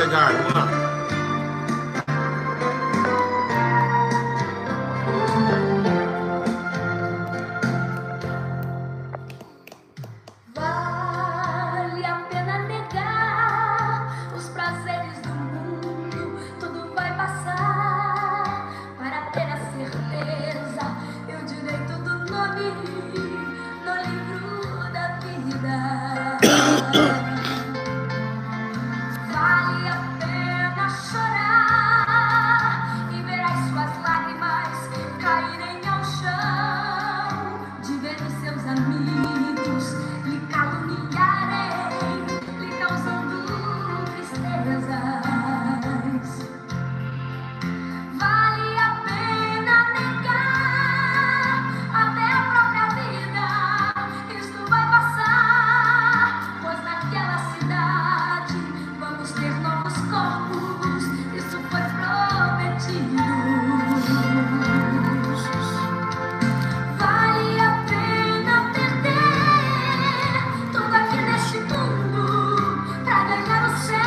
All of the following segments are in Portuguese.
chegar. Vamos lá. Vale a pena negar os prazeres do mundo, tudo vai passar. Para ter a certeza e o direito do nome no livro da vida. Vale a pena chorar e ver as suas lágrimas caírem ao chão, de ver os seus amigos lhe caluniarem, lhe causando tristezas. Vale a pena negar até a própria vida, isto vai passar, pois naquela cidade vamos ter novos corpos, isso foi prometido. Vale a pena perder tudo aqui neste mundo pra ganhar o céu.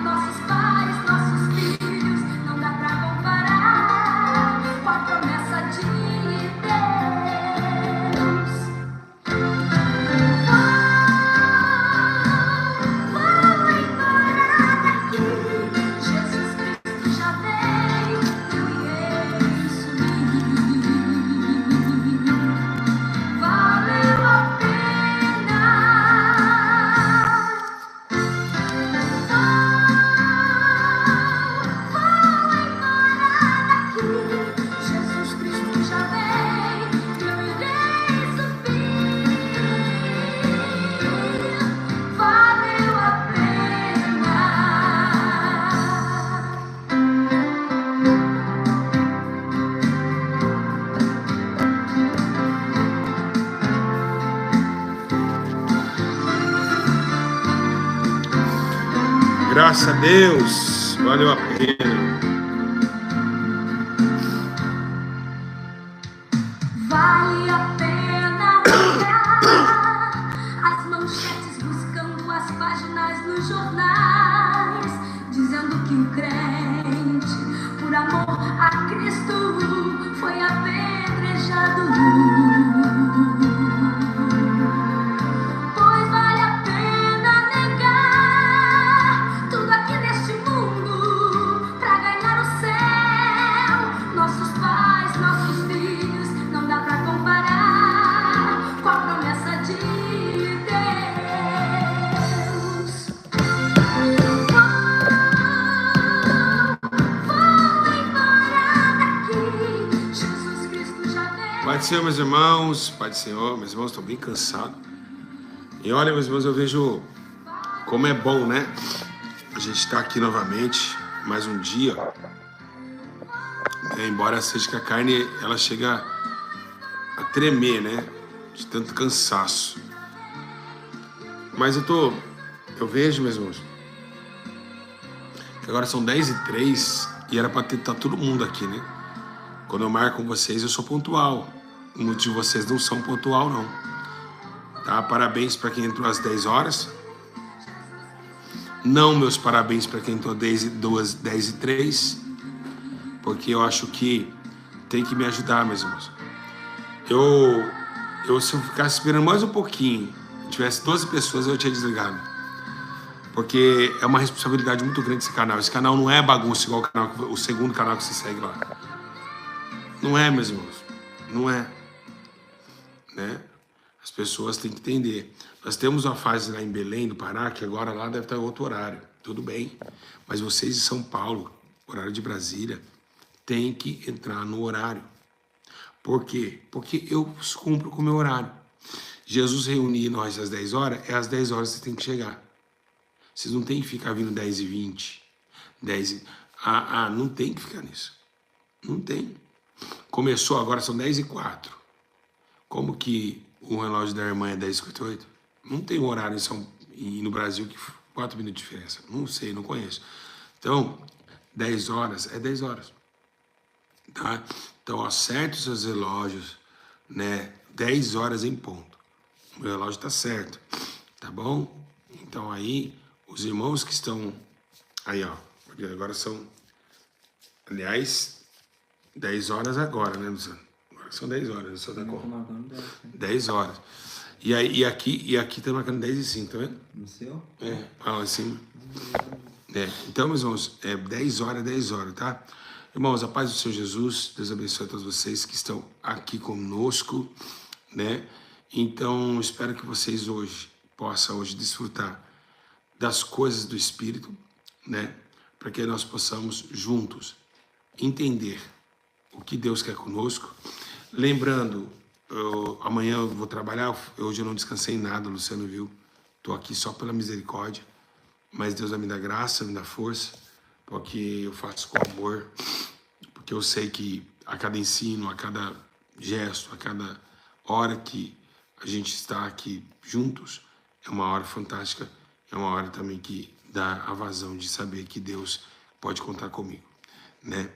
Nossos pais, nossos filhos, não dá pra comparar com a promessa de Deus. Vou embora daqui, Jesus Cristo já veio, eu irei subir. Valeu a pena. Vou embora daqui, Jesus Cristo já veio, eu irei subir. Valeu a pena. Graças a Deus. Valeu a pena. Vale a pena olhar as manchetes buscando as páginas nos jornais, dizendo que o crente, por amor a Cristo, foi apedrejado. Pois vale a pena negar tudo aqui neste mundo pra ganhar o céu. Nossos pais, nossos filhos, não dá pra comparar com a promessa de Deus. Vou embora daqui, Jesus Cristo já veio. Pai do Senhor, meus irmãos. Pai do Senhor, meus irmãos, estou bem cansado. E olha, meus irmãos, eu vejo como é bom, né? A gente está aqui novamente, mais um dia. Embora seja que a carne, ela chega a tremer, né? De tanto cansaço. Mas eu vejo, meus irmãos, que agora são 10h03 e era para estar todo mundo aqui, né? Quando eu marco com vocês, eu sou pontual. Muitos de vocês não são pontual, não. Tá? Parabéns para quem entrou às 10 horas. Não meus parabéns para quem entrou 10h03, porque eu acho que tem que me ajudar, meus irmãos. Se eu ficasse esperando mais um pouquinho, tivesse 12 pessoas, eu tinha desligado. Porque é uma responsabilidade muito grande esse canal. Esse canal não é bagunça igual o segundo canal que você segue lá. Não é, meus irmãos. Não é. Né? As pessoas têm que entender. Nós temos uma fase lá em Belém, do Pará, que agora lá deve estar em outro horário. Tudo bem. Mas vocês de São Paulo, horário de Brasília, tem que entrar no horário. Por quê? Porque eu cumpro com o meu horário. Jesus reunir nós às 10 horas, é às 10 horas que você tem que chegar. Vocês não tem que ficar vindo 10h20, 10h... não tem que ficar nisso. Não tem. Começou, agora são 10h04. Como que o relógio da irmã é 10h58? Não tem um horário no Brasil que 4 minutos de diferença. Não sei, não conheço. Então, 10 horas é 10 horas. Tá? Então, acerte os seus relógios, né? 10 horas em ponto. O meu relógio está certo. Tá bom? Então, aí, os irmãos que estão Aí, ó. Porque agora são... Aliás, 10 horas agora, né, Luciano? Agora são 10 horas, só dá como? 10 horas. E aqui tá marcando 10h05, tá vendo? No seu? Lá em cima. Então, meus irmãos, 10 horas, tá? Irmãos, a paz do Senhor Jesus, Deus abençoe a todos vocês que estão aqui conosco, né? Então, espero que vocês possam hoje desfrutar das coisas do Espírito, né? Para que nós possamos juntos entender o que Deus quer conosco. Lembrando, amanhã eu vou trabalhar, hoje eu não descansei em nada, Luciano viu? Estou aqui só pela misericórdia, mas Deus vai me dar graça, me dar força, porque eu faço com amor, porque eu sei que a cada ensino, a cada gesto, a cada hora que a gente está aqui juntos, é uma hora fantástica, é uma hora também que dá a vazão de saber que Deus pode contar comigo, né?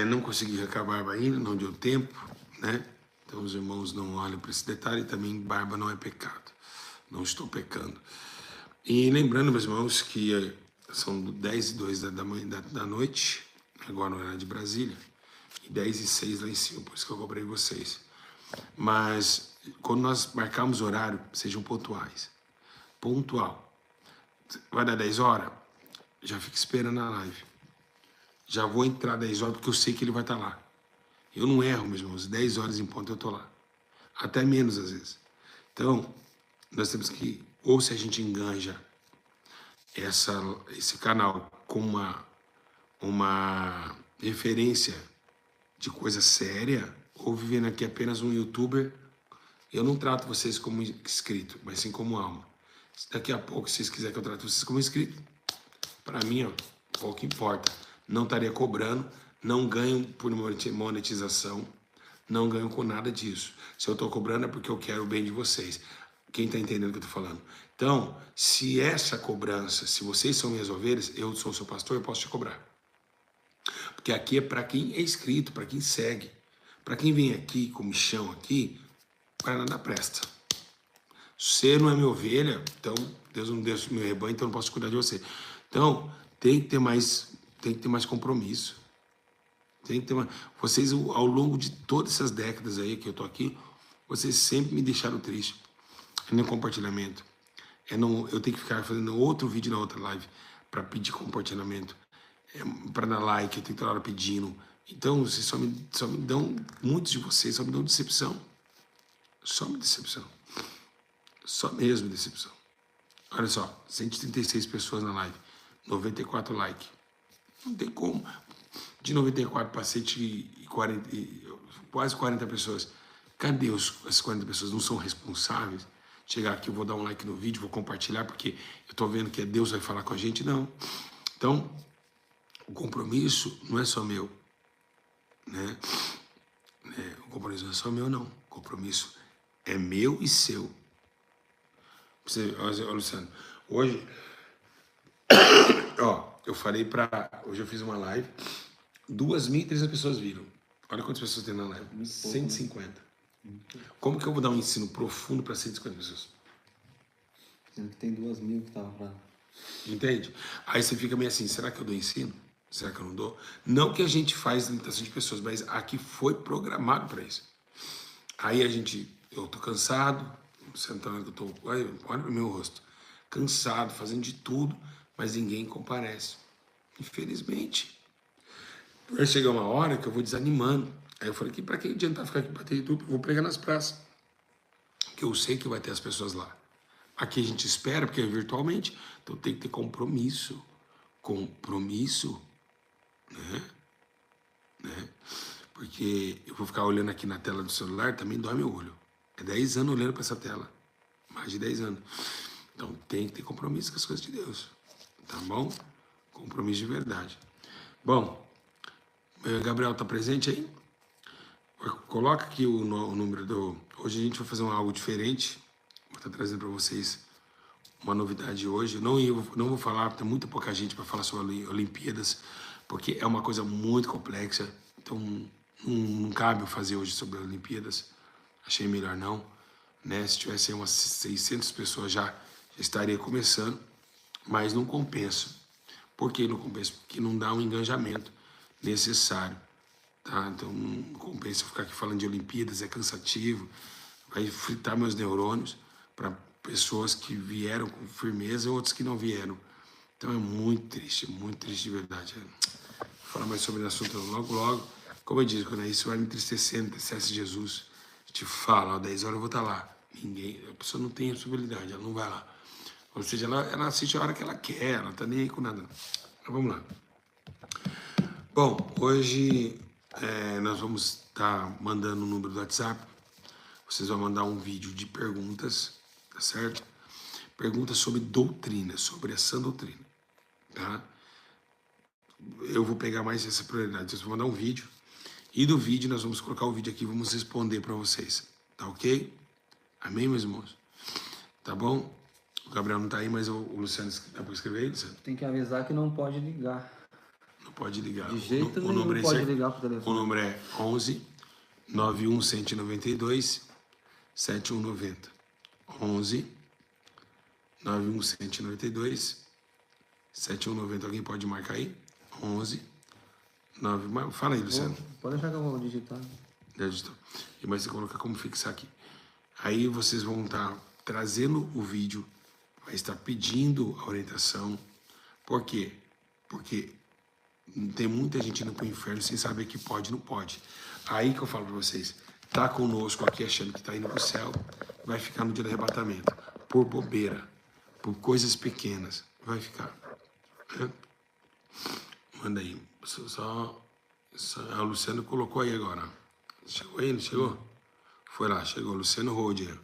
Não consegui arrancar a barba ainda, não deu tempo, né? Então os irmãos não olham para esse detalhe, também barba não é pecado, não estou pecando. E lembrando, meus irmãos, que são 10h02 da noite, agora no horário de Brasília, e 10h06 lá em cima, por isso que eu cobrei vocês. Mas quando nós marcarmos horário, sejam pontuais. Pontual. Vai dar 10 horas? Já fica esperando a live. Já vou entrar 10 horas porque eu sei que ele vai estar lá. Eu não erro, meus irmãos. 10 horas em ponto eu estou lá. Até menos às vezes. Então, nós temos que, ou se a gente enganja esse canal com uma referência de coisa séria, ou vivendo aqui apenas um youtuber, eu não trato vocês como inscrito, mas sim como alma. Se daqui a pouco vocês quiserem que eu trate vocês como inscrito, para mim, ó, pouco importa. Não estaria cobrando, não ganho por monetização, não ganho com nada disso. Se eu estou cobrando é porque eu quero o bem de vocês. Quem está entendendo o que eu estou falando? Então, se essa cobrança, se vocês são minhas ovelhas, eu sou seu pastor, eu posso te cobrar. Porque aqui é para quem é inscrito, para quem segue. Para quem vem aqui, com michão aqui, para nada presta. Você não é minha ovelha, então Deus não deu meu rebanho, então eu não posso cuidar de você. Então, tem que ter mais compromisso. Tem que ter mais... Vocês, ao longo de todas essas décadas aí que eu tô aqui, vocês sempre me deixaram triste. No compartilhamento. Eu tenho que ficar fazendo outro vídeo na outra live para pedir compartilhamento. Para dar like, eu tenho que estar hora pedindo. Então, vocês só me dão, muitos de vocês só me dão decepção. Só me decepção. Só mesmo decepção. Olha só, 136 pessoas na live, 94 likes. Não tem como. De 94 para 140, quase 40 pessoas. Cadê essas 40 pessoas? Não são responsáveis? Chegar aqui, eu vou dar um like no vídeo, vou compartilhar, porque eu estou vendo que Deus vai falar com a gente. Não. Então, o compromisso não é só meu. Né? O compromisso não é só meu, não. O compromisso é meu e seu. Você, ó, Luciano, hoje, ó, eu falei hoje eu fiz uma live, 2.300 pessoas viram. Olha quantas pessoas tem na live. 150. Como que eu vou dar um ensino profundo para 150 pessoas? Sendo que tem 2.000 que tava pra... Entende? Aí você fica meio assim, será que eu dou ensino? Será que eu não dou? Não que a gente faz limitação de pessoas, mas aqui foi programado para isso. Aí eu tô cansado, sentado, olha pro meu rosto, cansado, fazendo de tudo, mas ninguém comparece. Infelizmente. Vai chegar uma hora que eu vou desanimando. Aí eu falei, para que adiantar ficar aqui bater YouTube? Vou pregar nas praças. Que eu sei que vai ter as pessoas lá. Aqui a gente espera, porque é virtualmente. Então tem que ter compromisso. Compromisso. Né? Porque eu vou ficar olhando aqui na tela do celular, também dói meu olho. É 10 anos olhando para essa tela. Mais de 10 anos. Então tem que ter compromisso com as coisas de Deus. Tá bom? Compromisso de verdade. Bom, Gabriel tá presente aí? Coloca aqui o número do... Hoje a gente vai fazer algo diferente. Vou estar trazendo para vocês uma novidade hoje. Não vou falar, tem muita pouca gente para falar sobre Olimpíadas, porque é uma coisa muito complexa. Então não cabe eu fazer hoje sobre Olimpíadas. Achei melhor não. Né? Se tivesse umas 600 pessoas já estaria começando. mas não compensa. Por que não compensa? Porque não dá um engajamento necessário. Tá? Então não compensa ficar aqui falando de Olimpíadas, é cansativo, vai fritar meus neurônios para pessoas que vieram com firmeza e outros que não vieram. Então é muito triste de verdade. Vou falar mais sobre o assunto logo, logo. Como eu disse, quando isso vai me entristecer, entristece Jesus. A gente fala, ó, 10 horas eu vou estar lá. A pessoa não tem responsabilidade, ela não vai lá. Ou seja, ela assiste a hora que ela quer, ela tá nem aí com nada. Então vamos lá. Bom, hoje nós vamos estar mandando o número do WhatsApp. Vocês vão mandar um vídeo de perguntas, tá certo? Perguntas sobre doutrina, sobre a sã doutrina, tá? Eu vou pegar mais essa prioridade. Vocês vão mandar um vídeo. E do vídeo nós vamos colocar o vídeo aqui e vamos responder para vocês. Tá ok? Amém, meus irmãos? Tá bom? O Gabriel não tá aí, mas o Luciano dá para escrever aí, Luciano? Tem que avisar que não pode ligar. Não pode ligar. De jeito nenhum número pode ligar pro telefone. O número é 11 91 192 7190. 11 91 192 7190. Alguém pode marcar aí? 11 9. Fala aí, Luciano. Pode deixar que eu vou digitar. E mais você colocar como fixar aqui. Aí vocês vão estar trazendo o vídeo, vai estar pedindo a orientação. Por quê? Porque tem muita gente indo pro inferno sem saber que pode e não pode. Aí que eu falo para vocês, tá conosco aqui achando que tá indo pro céu, vai ficar no dia do arrebatamento. Por bobeira, por coisas pequenas, vai ficar. Manda aí. Só a Luciano colocou aí agora. Chegou aí, não chegou? Foi lá, chegou. Luciano Hold aí.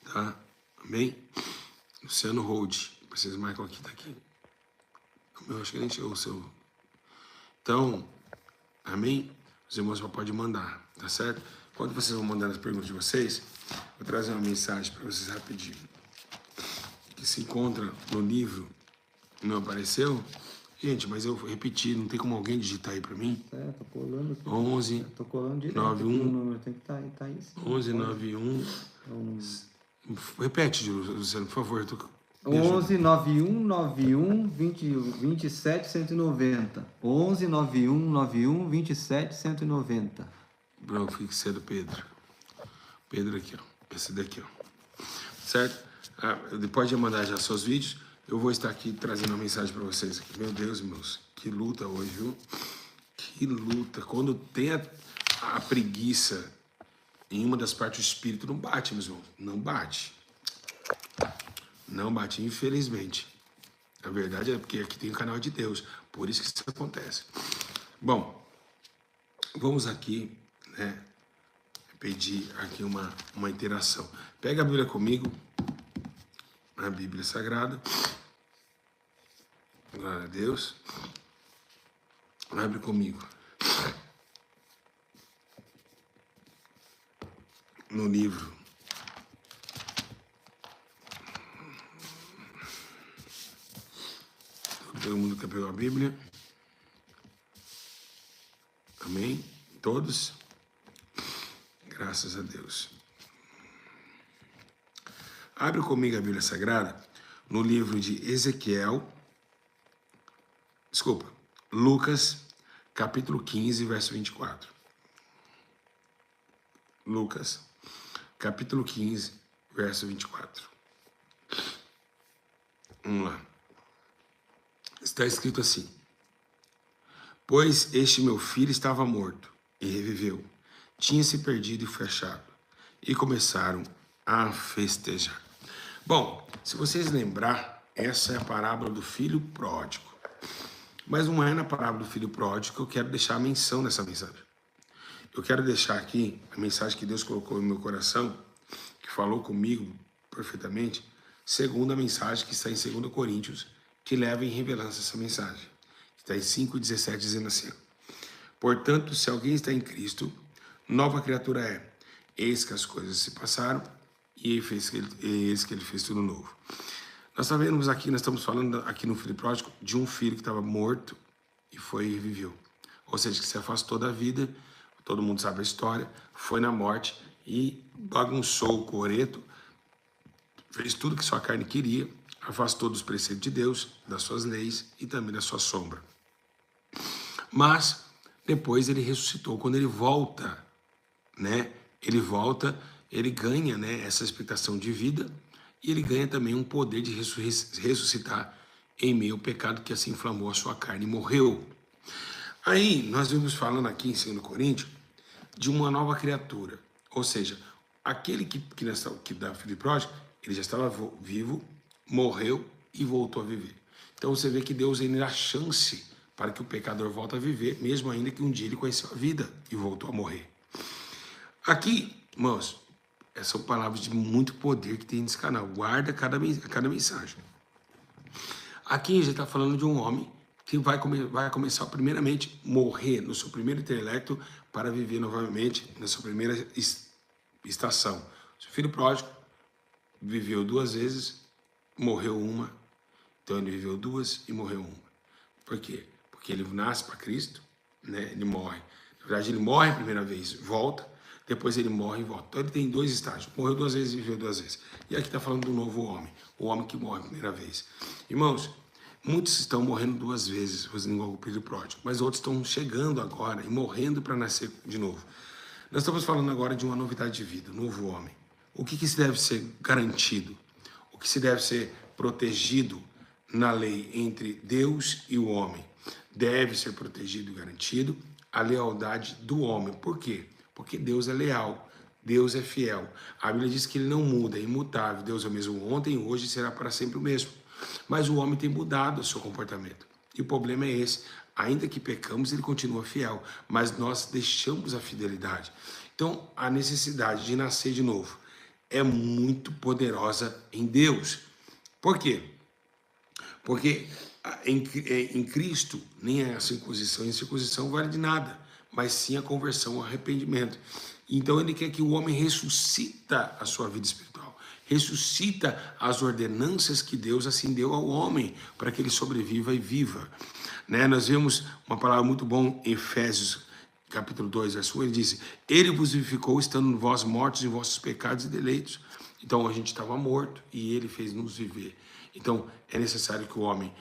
Tá? Amém? Luciano Hold. Vocês marcam aqui, tá aqui. Eu acho que nem chegou o seu. Então, amém? Os irmãos já podem mandar, tá certo? Quando vocês vão mandar as perguntas de vocês, vou trazer uma mensagem para vocês rapidinho. Que se encontra no livro. Não apareceu? Gente, mas eu repeti, não tem como alguém digitar aí para mim? Tô colando aqui. 11 Tô colando direto. 91 o número tem que tá aí. Sim. 11 91. Repete, Luciano, por favor. 11 91 91 27 190. 11 91 91 27 190. Não, fique cedo, Pedro. Pedro aqui, ó. Esse daqui, ó. Certo? Depois de mandar já seus vídeos, eu vou estar aqui trazendo uma mensagem para vocês aqui. Meu Deus, meus, que luta hoje, viu? Que luta. Quando tem a preguiça em uma das partes do espírito, não bate, meus irmãos. Não bate. Não bate, infelizmente. A verdade é porque aqui tem o canal de Deus. Por isso que isso acontece. Bom, vamos aqui, né, pedir aqui uma interação. Pega a Bíblia comigo. A Bíblia Sagrada. Glória a Deus. Abre comigo. No livro. Todo mundo que pegou a Bíblia. Amém? Todos? Graças a Deus. Abre comigo a Bíblia Sagrada no livro de Lucas, capítulo 15, verso 24. Lucas, capítulo 15, verso 24. Vamos lá. Está escrito assim: pois este meu filho estava morto e reviveu, tinha se perdido e foi achado, e começaram a festejar. Bom, se vocês lembrar, essa é a parábola do filho pródigo. Mas não é na parábola do filho pródigo que eu quero deixar a menção dessa mensagem. Eu quero deixar aqui a mensagem que Deus colocou no meu coração, que falou comigo perfeitamente, segundo a mensagem que está em 2 Coríntios, que leva em revelância essa mensagem. Está em 5,17, dizendo assim: portanto, se alguém está em Cristo, nova criatura é. Eis que as coisas se passaram e eis que ele fez tudo novo. Nós sabemos aqui, nós estamos falando aqui no filho pródigo de um filho que estava morto e foi e reviveu. Ou seja, que se afastou da vida, todo mundo sabe a história, foi na morte e bagunçou o coreto, fez tudo que sua carne queria, afastou dos preceitos de Deus, das suas leis e também da sua sombra. Mas depois ele ressuscitou. Quando ele volta, né? Ele volta, ele ganha, né, essa expectação de vida e ele ganha também um poder de ressuscitar em meio ao pecado que assim inflamou a sua carne e morreu. Aí nós vimos falando aqui em 2 Coríntios de uma nova criatura, ou seja, aquele que dá filho pródigo, ele já estava vivo, morreu e voltou a viver. Então você vê que Deus ainda dá chance para que o pecador volte a viver, mesmo ainda que um dia ele conheceu a vida e voltou a morrer. Aqui, irmãos, essas são palavras de muito poder que tem nesse canal. Guarda cada mensagem. Aqui a gente está falando de um homem que vai começar primeiramente morrer no seu primeiro intelecto para viver novamente na sua primeira estação. Seu filho pródigo viveu 2 vezes, morreu uma. Então ele viveu 2 e morreu uma. Por quê? Porque ele nasce para Cristo, né? Ele morre. Na verdade, ele morre a primeira vez, volta, depois ele morre e volta. Então ele tem 2 estágios. Morreu 2 vezes e viveu 2 vezes. E aqui está falando do novo homem, o homem que morre a primeira vez. Irmãos, muitos estão morrendo 2 vezes, fazendo igual o filho pródigo, mas outros estão chegando agora e morrendo para nascer de novo. Nós estamos falando agora de uma novidade de vida, um novo homem. O que se deve ser garantido? O que se deve ser protegido na lei entre Deus e o homem? Deve ser protegido e garantido a lealdade do homem. Por quê? Porque Deus é leal, Deus é fiel. A Bíblia diz que ele não muda, é imutável. Deus é o mesmo ontem, hoje e será para sempre o mesmo. Mas o homem tem mudado o seu comportamento. E o problema é esse. Ainda que pecamos, ele continua fiel. Mas nós deixamos a fidelidade. Então, a necessidade de nascer de novo é muito poderosa em Deus. Por quê? Porque em Cristo, nem a circuncisão e a incircuncisão vale de nada, mas sim a conversão, o arrependimento. Então ele quer que o homem ressuscita a sua vida espiritual, ressuscita as ordenanças que Deus assim deu ao homem, para que ele sobreviva e viva. Né? Nós vemos uma palavra muito bom em Efésios, capítulo 2, verso 1, ele diz: ele vos vivificou estando vós mortos em vossos pecados e deleitos. Então a gente estava morto e ele fez nos viver. Então é necessário que o homem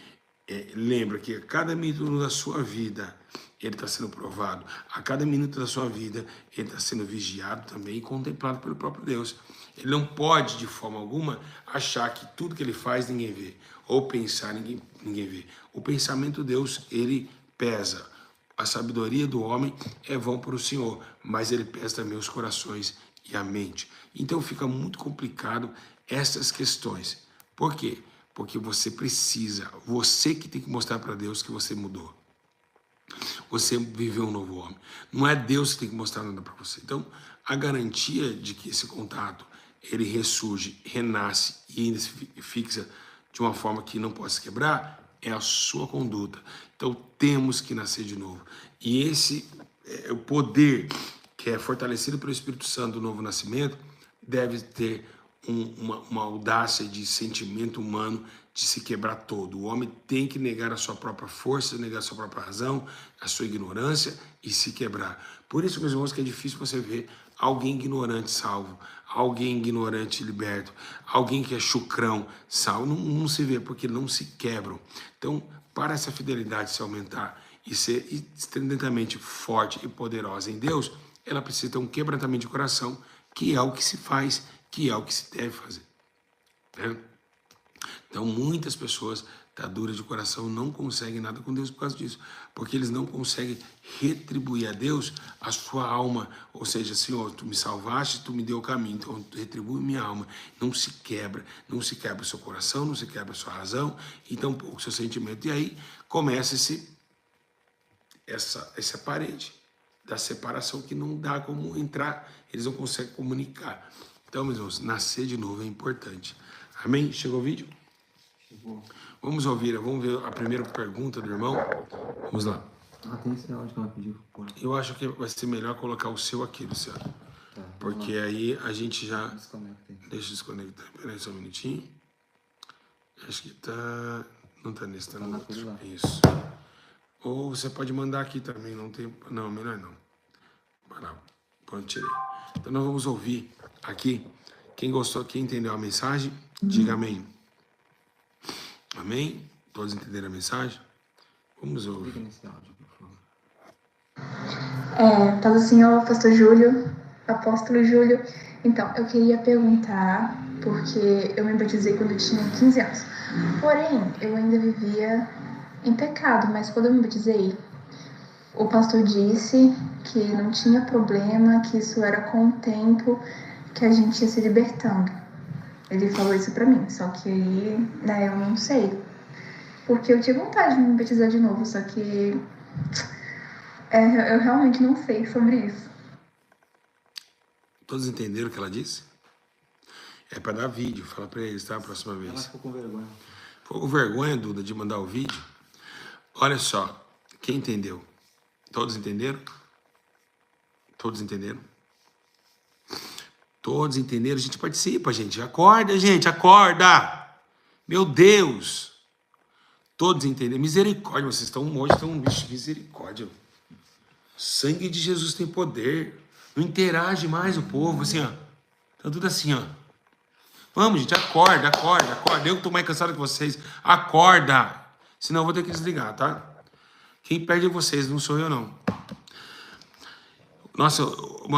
lembre que a cada minuto da sua vida ele está sendo provado. A cada minuto da sua vida ele está sendo vigiado também e contemplado pelo próprio Deus. Ele não pode de forma alguma achar que tudo que ele faz ninguém vê, ou pensar ninguém vê. O pensamento de Deus, ele pesa. A sabedoria do homem é vão para o Senhor, mas ele pesa também os corações e a mente. Então fica muito complicado essas questões. Por quê? Porque você precisa, você que tem que mostrar para Deus que você mudou. Você viveu um novo homem. Não é Deus que tem que mostrar nada para você. Então, a garantia de que esse contato, ele ressurge, renasce e ainda se fixa de uma forma que não pode se quebrar, é a sua conduta. Então, temos que nascer de novo. E esse o poder que é fortalecido pelo Espírito Santo do novo nascimento deve ter uma audácia de sentimento humano de se quebrar todo. O homem tem que negar a sua própria força, negar a sua própria razão, a sua ignorância e se quebrar. Por isso, meus irmãos, que é difícil você ver alguém ignorante salvo, alguém ignorante liberto, alguém que é chucrão salvo. Não se vê, porque não se quebram. Então, para essa fidelidade se aumentar e ser estrengentemente forte e poderosa em Deus, ela precisa ter um quebrantamento de coração, que é o que se faz, que é o que se deve fazer. Né? Então, muitas pessoas duras de coração não conseguem nada com Deus por causa disso, porque eles não conseguem retribuir a Deus a sua alma, ou seja, Senhor, tu me salvaste, tu me deu o caminho, então tu retribui minha alma. Não se quebra o seu coração, não se quebra a sua razão e tampouco o seu sentimento. E aí começa essa parede da separação que não dá como entrar, eles não conseguem comunicar. Então, meus irmãos, nascer de novo é importante. Amém? Chegou o vídeo? Chegou. Vamos ver a primeira pergunta do irmão. Vamos lá. Tem esse áudio que ela pediu. Eu acho que vai ser melhor colocar o seu aqui, Luciano. Tá, porque aí a gente já... Desconectei. Deixa eu desconectar. Peraí só um minutinho. Acho que tá... Não tá nesse, tá no outro. Isso. Ou você pode mandar aqui também, não tem... Não, melhor não. Vai lá. Pronto, tirei. Então nós vamos ouvir aqui. Quem gostou, quem entendeu a mensagem, diga amém. Amém? Todos entenderam a mensagem? Vamos ouvir. Clica nesse áudio, por favor. Paz do Senhor, pastor Júlio, apóstolo Júlio. Então, eu queria perguntar, porque eu me batizei quando eu tinha 15 anos. Porém, eu ainda vivia em pecado, mas quando eu me batizei, o pastor disse que não tinha problema, que isso era com o tempo que a gente ia se libertando. Ele falou isso pra mim, só que aí, né, eu não sei. Porque eu tinha vontade de me batizar de novo, só que eu realmente não sei sobre isso. Todos entenderam o que ela disse? É para dar vídeo, fala para eles, tá? A próxima Ela vez. ficou com vergonha. Ficou com vergonha, Duda, de mandar o vídeo? Olha só, quem entendeu? Todos entenderam? Todos entenderam? Todos entenderam? A gente participa, gente. Acorda, gente, acorda! Meu Deus! Todos entenderam? Misericórdia, vocês estão hoje, estão um bicho de misericórdia. O sangue de Jesus tem poder. Não interage mais o povo, assim, ó. Tá tudo assim, ó. Vamos, gente, acorda, acorda, acorda. Eu que tô mais cansado que vocês. Acorda! Senão eu vou ter que desligar, tá? Quem perde é vocês, não sou eu, não. Nossa,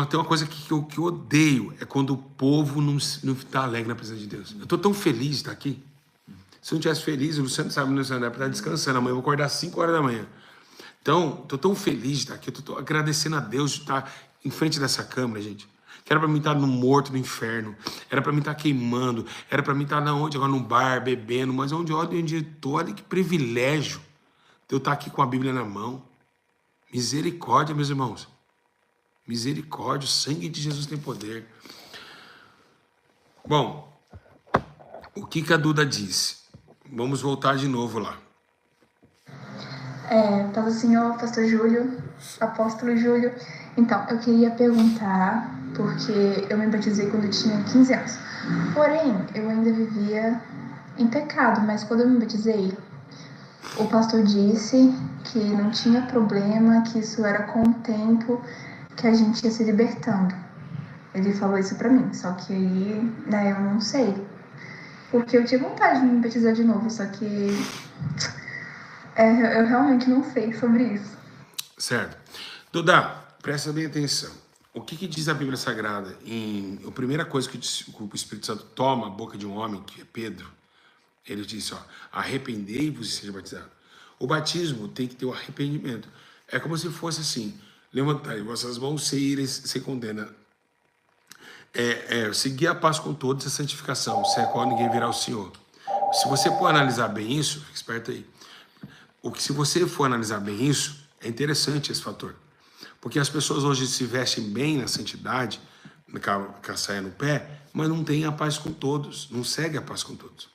tem uma coisa que eu odeio. É quando o povo não tá alegre na presença de Deus. Eu tô tão feliz de estar aqui. Se eu não estivesse feliz, o Luciano sabe, o Luciano deve estar descansando. Amanhã eu vou acordar às 5 horas da manhã. Então, tô tão feliz de estar aqui. Eu tô agradecendo a Deus de estar em frente dessa câmera, gente. Que era pra mim estar no morto, no inferno. Era pra mim estar queimando. Era pra mim estar onde? Agora num bar, bebendo. Mas onde eu tô, olha que privilégio de eu estar aqui com a Bíblia na mão. Misericórdia, meus irmãos. Misericórdia, o sangue de Jesus tem poder. Bom, o que a Duda disse? Vamos voltar de novo lá. Paz do Senhor, pastor Júlio, apóstolo Júlio. Então, eu queria perguntar, porque eu me batizei quando eu tinha 15 anos. Porém, eu ainda vivia em pecado, mas quando eu me batizei, o pastor disse que não tinha problema, que isso era com o tempo que a gente ia se libertando. Ele falou isso pra mim, só que aí, né, eu não sei. Porque eu tinha vontade de me batizar de novo, só que eu realmente não sei sobre isso. Certo. Duda, presta bem atenção. O que diz a Bíblia Sagrada? A primeira coisa que o Espírito Santo toma a boca de um homem, que é Pedro, ele disse, ó, arrependei-vos e seja batizado. O batismo tem que ter o arrependimento. É como se fosse assim, levantai vossas mãos, se condena. Seguir a paz com todos, a santificação, sem a qual ninguém virá ao Senhor. Se você for analisar bem isso, fica esperto aí. Se você for analisar bem isso, é interessante esse fator. Porque as pessoas hoje se vestem bem na santidade, com a saia no pé, mas não tem a paz com todos, não segue a paz com todos.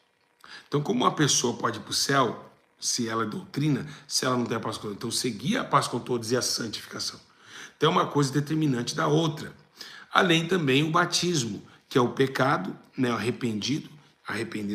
Então, como uma pessoa pode ir para o céu, se ela é doutrina, se ela não tem a paz com todos? Então, seguir a paz com todos e a santificação. Então, é uma coisa determinante da outra. Além também o batismo, que é o pecado, né, arrependido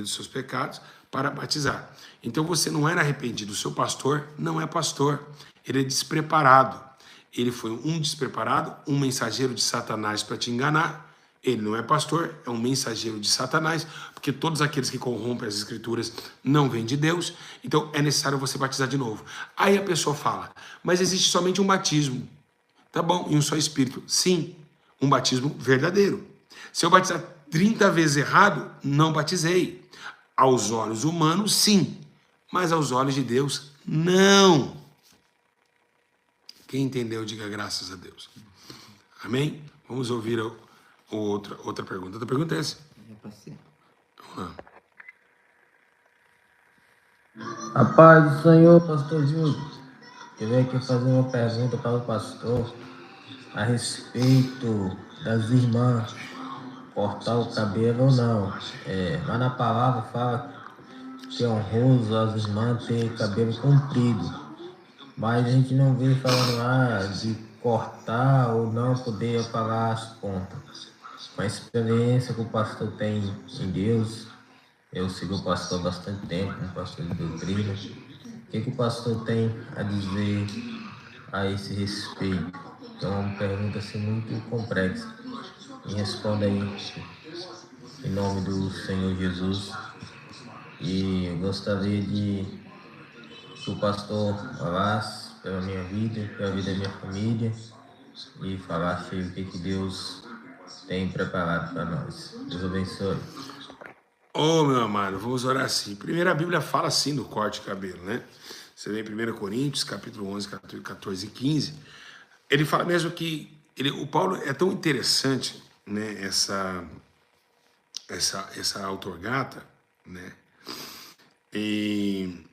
dos seus pecados, para batizar. Então, você não era arrependido, o seu pastor não é pastor, ele é despreparado. Ele foi um despreparado, um mensageiro de Satanás para te enganar. Ele não é pastor, é um mensageiro de Satanás, porque todos aqueles que corrompem as escrituras não vêm de Deus, então é necessário você batizar de novo. Aí a pessoa fala, mas existe somente um batismo. Tá bom, e um só Espírito. Sim, um batismo verdadeiro. Se eu batizar 30 vezes errado, não batizei. Aos olhos humanos, sim, mas aos olhos de Deus, não. Quem entendeu, diga graças a Deus. Amém? Vamos ouvir outra pergunta. Outra pergunta é essa? É pra ser. Vamos lá. A paz do Senhor, pastor Júlio. Eu venho aqui fazer uma pergunta para o pastor a respeito das irmãs cortar o cabelo ou não. Lá na palavra fala que é honroso as irmãs ter cabelo comprido. Mas a gente não vê falando lá de cortar ou não poder apagar as pontas. Com a experiência que o pastor tem em Deus, eu sigo o pastor há bastante tempo, um pastor de doutrina. O que o pastor tem a dizer a esse respeito? É uma pergunta assim, muito complexa. Me responda aí, em nome do Senhor Jesus. E eu gostaria de que o pastor falasse pela minha vida, pela vida da minha família, e falasse o que Deus tem preparado para nós. Deus abençoe. Ô, meu amado, vamos orar assim. Primeiro, a Bíblia fala assim do corte de cabelo, né? Você vê em 1 Coríntios, capítulo 11, 14 e 15. Ele fala mesmo que... o Paulo é tão interessante, né? Essa autorgata, né? E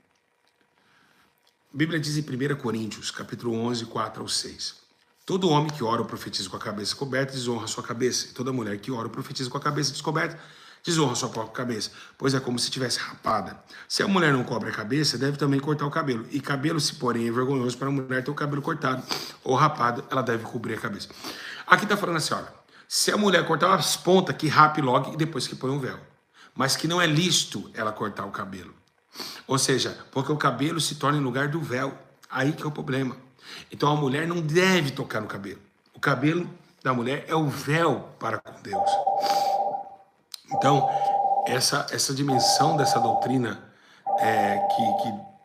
a Bíblia diz em 1 Coríntios, capítulo 11, 4 ao 6. Todo homem que ora ou profetiza com a cabeça coberta desonra a sua cabeça. E toda mulher que ora ou profetiza com a cabeça descoberta desonra a sua própria cabeça, pois é como se tivesse rapada. Se a mulher não cobre a cabeça, deve também cortar o cabelo. E cabelo, se porém é vergonhoso para a mulher ter o cabelo cortado ou rapado, ela deve cobrir a cabeça. Aqui está falando assim, olha, se a mulher cortar as pontas, que rape logo e depois que põe um véu. Mas que não é lícito ela cortar o cabelo. Ou seja, porque o cabelo se torna em lugar do véu. Aí que é o problema. Então a mulher não deve tocar no cabelo. O cabelo da mulher é o véu para com Deus. Então, essa dimensão dessa doutrina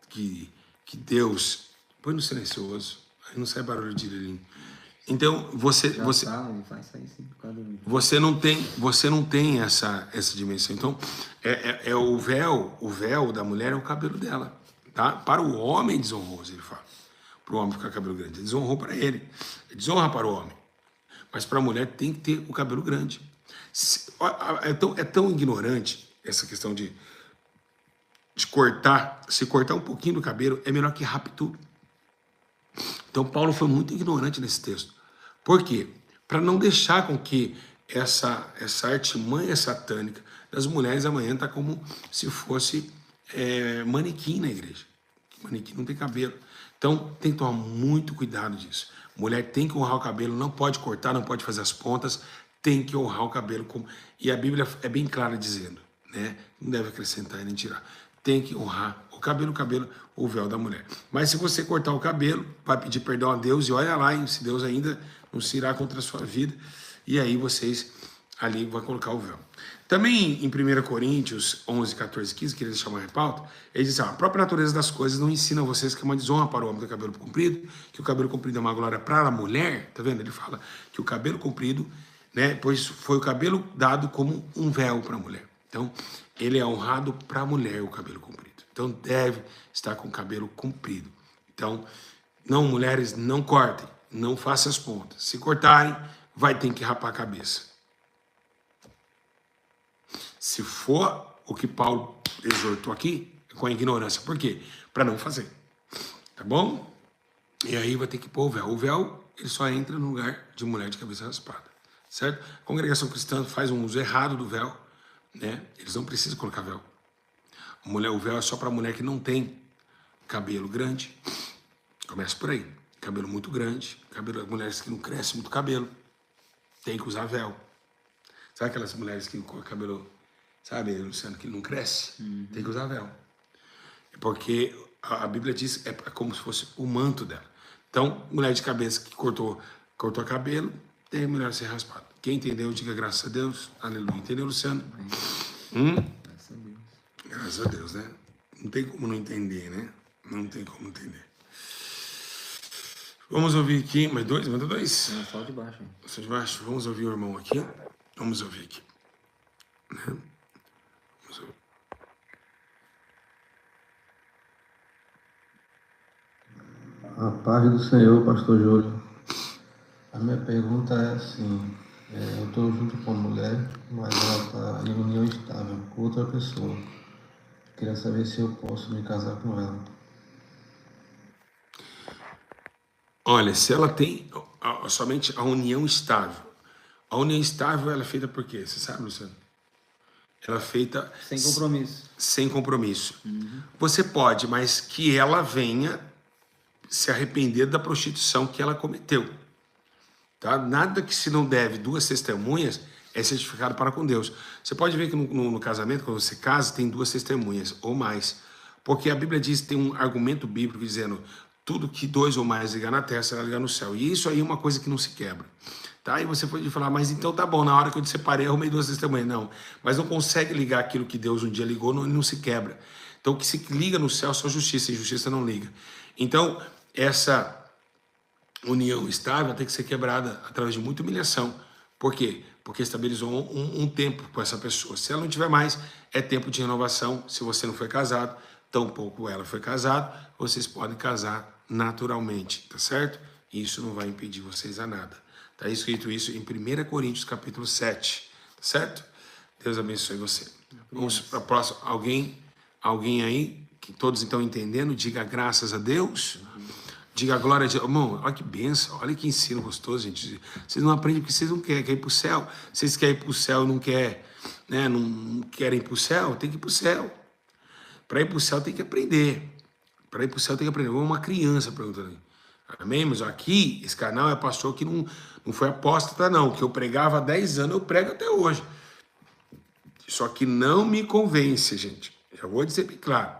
que Deus... Põe no silencioso, aí não sai barulho de lilinho. Então, você não tem essa dimensão. Então, o véu da mulher é o cabelo dela. Tá? Para o homem desonroso, ele fala. Para o homem ficar cabelo grande. Ele desonrou para ele. Ele desonra para o homem. Mas para a mulher tem que ter o cabelo grande. É tão ignorante essa questão de cortar. Se cortar um pouquinho do cabelo, é melhor que rape tudo. Então, Paulo foi muito ignorante nesse texto. Por quê? Para não deixar com que essa artimanha satânica das mulheres amanhã está como se fosse manequim na igreja. Manequim não tem cabelo. Então, tem que tomar muito cuidado disso. Mulher tem que honrar o cabelo, não pode cortar, não pode fazer as pontas, tem que honrar o cabelo. E a Bíblia é bem clara dizendo, né? Não deve acrescentar e nem tirar. Tem que honrar o cabelo, o véu da mulher. Mas se você cortar o cabelo, vai pedir perdão a Deus e olha lá, hein, se Deus ainda não se irá contra a sua vida. E aí vocês ali vão colocar o véu. Também em 1 Coríntios 11, 14 e 15, queria deixar uma repauta, ele diz assim, a própria natureza das coisas não ensina a vocês que é uma desonra para o homem ter cabelo comprido, que o cabelo comprido é uma glória para a mulher, tá vendo? Ele fala que o cabelo comprido, né, pois foi o cabelo dado como um véu para a mulher. Então, ele é honrado para a mulher, o cabelo comprido. Então, deve estar com o cabelo comprido. Então, não, mulheres, não cortem, não façam as pontas. Se cortarem, vai ter que rapar a cabeça. Se for o que Paulo exortou aqui, é com a ignorância. Por quê? Para não fazer. Tá bom? E aí vai ter que pôr o véu. O véu, ele só entra no lugar de mulher de cabeça raspada. Certo? A congregação cristã faz um uso errado do véu, né? Eles não precisam colocar véu. O véu é só para mulher que não tem cabelo grande. Começa por aí. Cabelo muito grande. Mulheres que não crescem muito cabelo. Tem que usar véu. Sabe aquelas mulheres que com o cabelo, sabe, Luciano, que não cresce? Tem que usar véu. Porque a Bíblia diz é como se fosse o manto dela. Então, mulher de cabeça que cortou cabelo, tem mulher a ser raspada. Quem entendeu, diga graças a Deus. Aleluia. Entendeu, Luciano? Graças a Deus. Graças a Deus, né? Não tem como não entender, né? Não tem como entender. Vamos ouvir aqui. Mais dois? Manda dois. Não, só de baixo. Só de baixo. Vamos ouvir o irmão aqui. Vamos ouvir aqui. Né? Vamos ouvir. A paz do Senhor, pastor Júlio. A minha pergunta é assim, eu estou junto com uma mulher, mas ela está em união estável com outra pessoa. Queria saber se eu posso me casar com ela. Olha, se ela tem somente a união estável. A união estável ela é feita por quê? Você sabe, Luciano? Ela é feita... Sem compromisso. Sem compromisso. Você pode, mas que ela venha se arrepender da prostituição que ela cometeu. Tá? Nada que se não deve duas testemunhas é certificado para com Deus. Você pode ver que no casamento, quando você casa, tem duas testemunhas ou mais. Porque a Bíblia diz, tem um argumento bíblico dizendo, tudo que dois ou mais ligar na terra será ligar no céu. E isso aí é uma coisa que não se quebra. Tá? E você pode falar, mas então tá bom, na hora que eu te separei, arrumei 2 testemunhas. Não, mas não consegue ligar aquilo que Deus um dia ligou, não se quebra. Então o que se liga no céu é só justiça, e justiça não liga. Então, essa união estável tem que ser quebrada através de muita humilhação. Por quê? Porque estabilizou um tempo com essa pessoa. Se ela não tiver mais, é tempo de renovação. Se você não foi casado, tampouco ela foi casada, vocês podem casar naturalmente, tá certo? Isso não vai impedir vocês a nada. Está escrito isso em 1 Coríntios capítulo 7, tá certo? Deus abençoe você. Vamos para a próxima. Alguém aí, que todos estão entendendo, diga graças a Deus. Diga glória a Deus. Irmão, olha que bênção, olha que ensino gostoso, gente. Vocês não aprendem porque vocês não querem ir para o céu. Vocês querem ir para o céu e não querem, né? Não querem ir para o céu, tem que ir para o céu. Para ir para o céu tem que aprender. Para ir para o céu tem que aprender. Uma criança perguntando. Amém? Mas aqui, esse canal é pastor que não foi apóstata, não. Que eu pregava há 10 anos, eu prego até hoje. Só que não me convence, gente. Já vou dizer bem claro.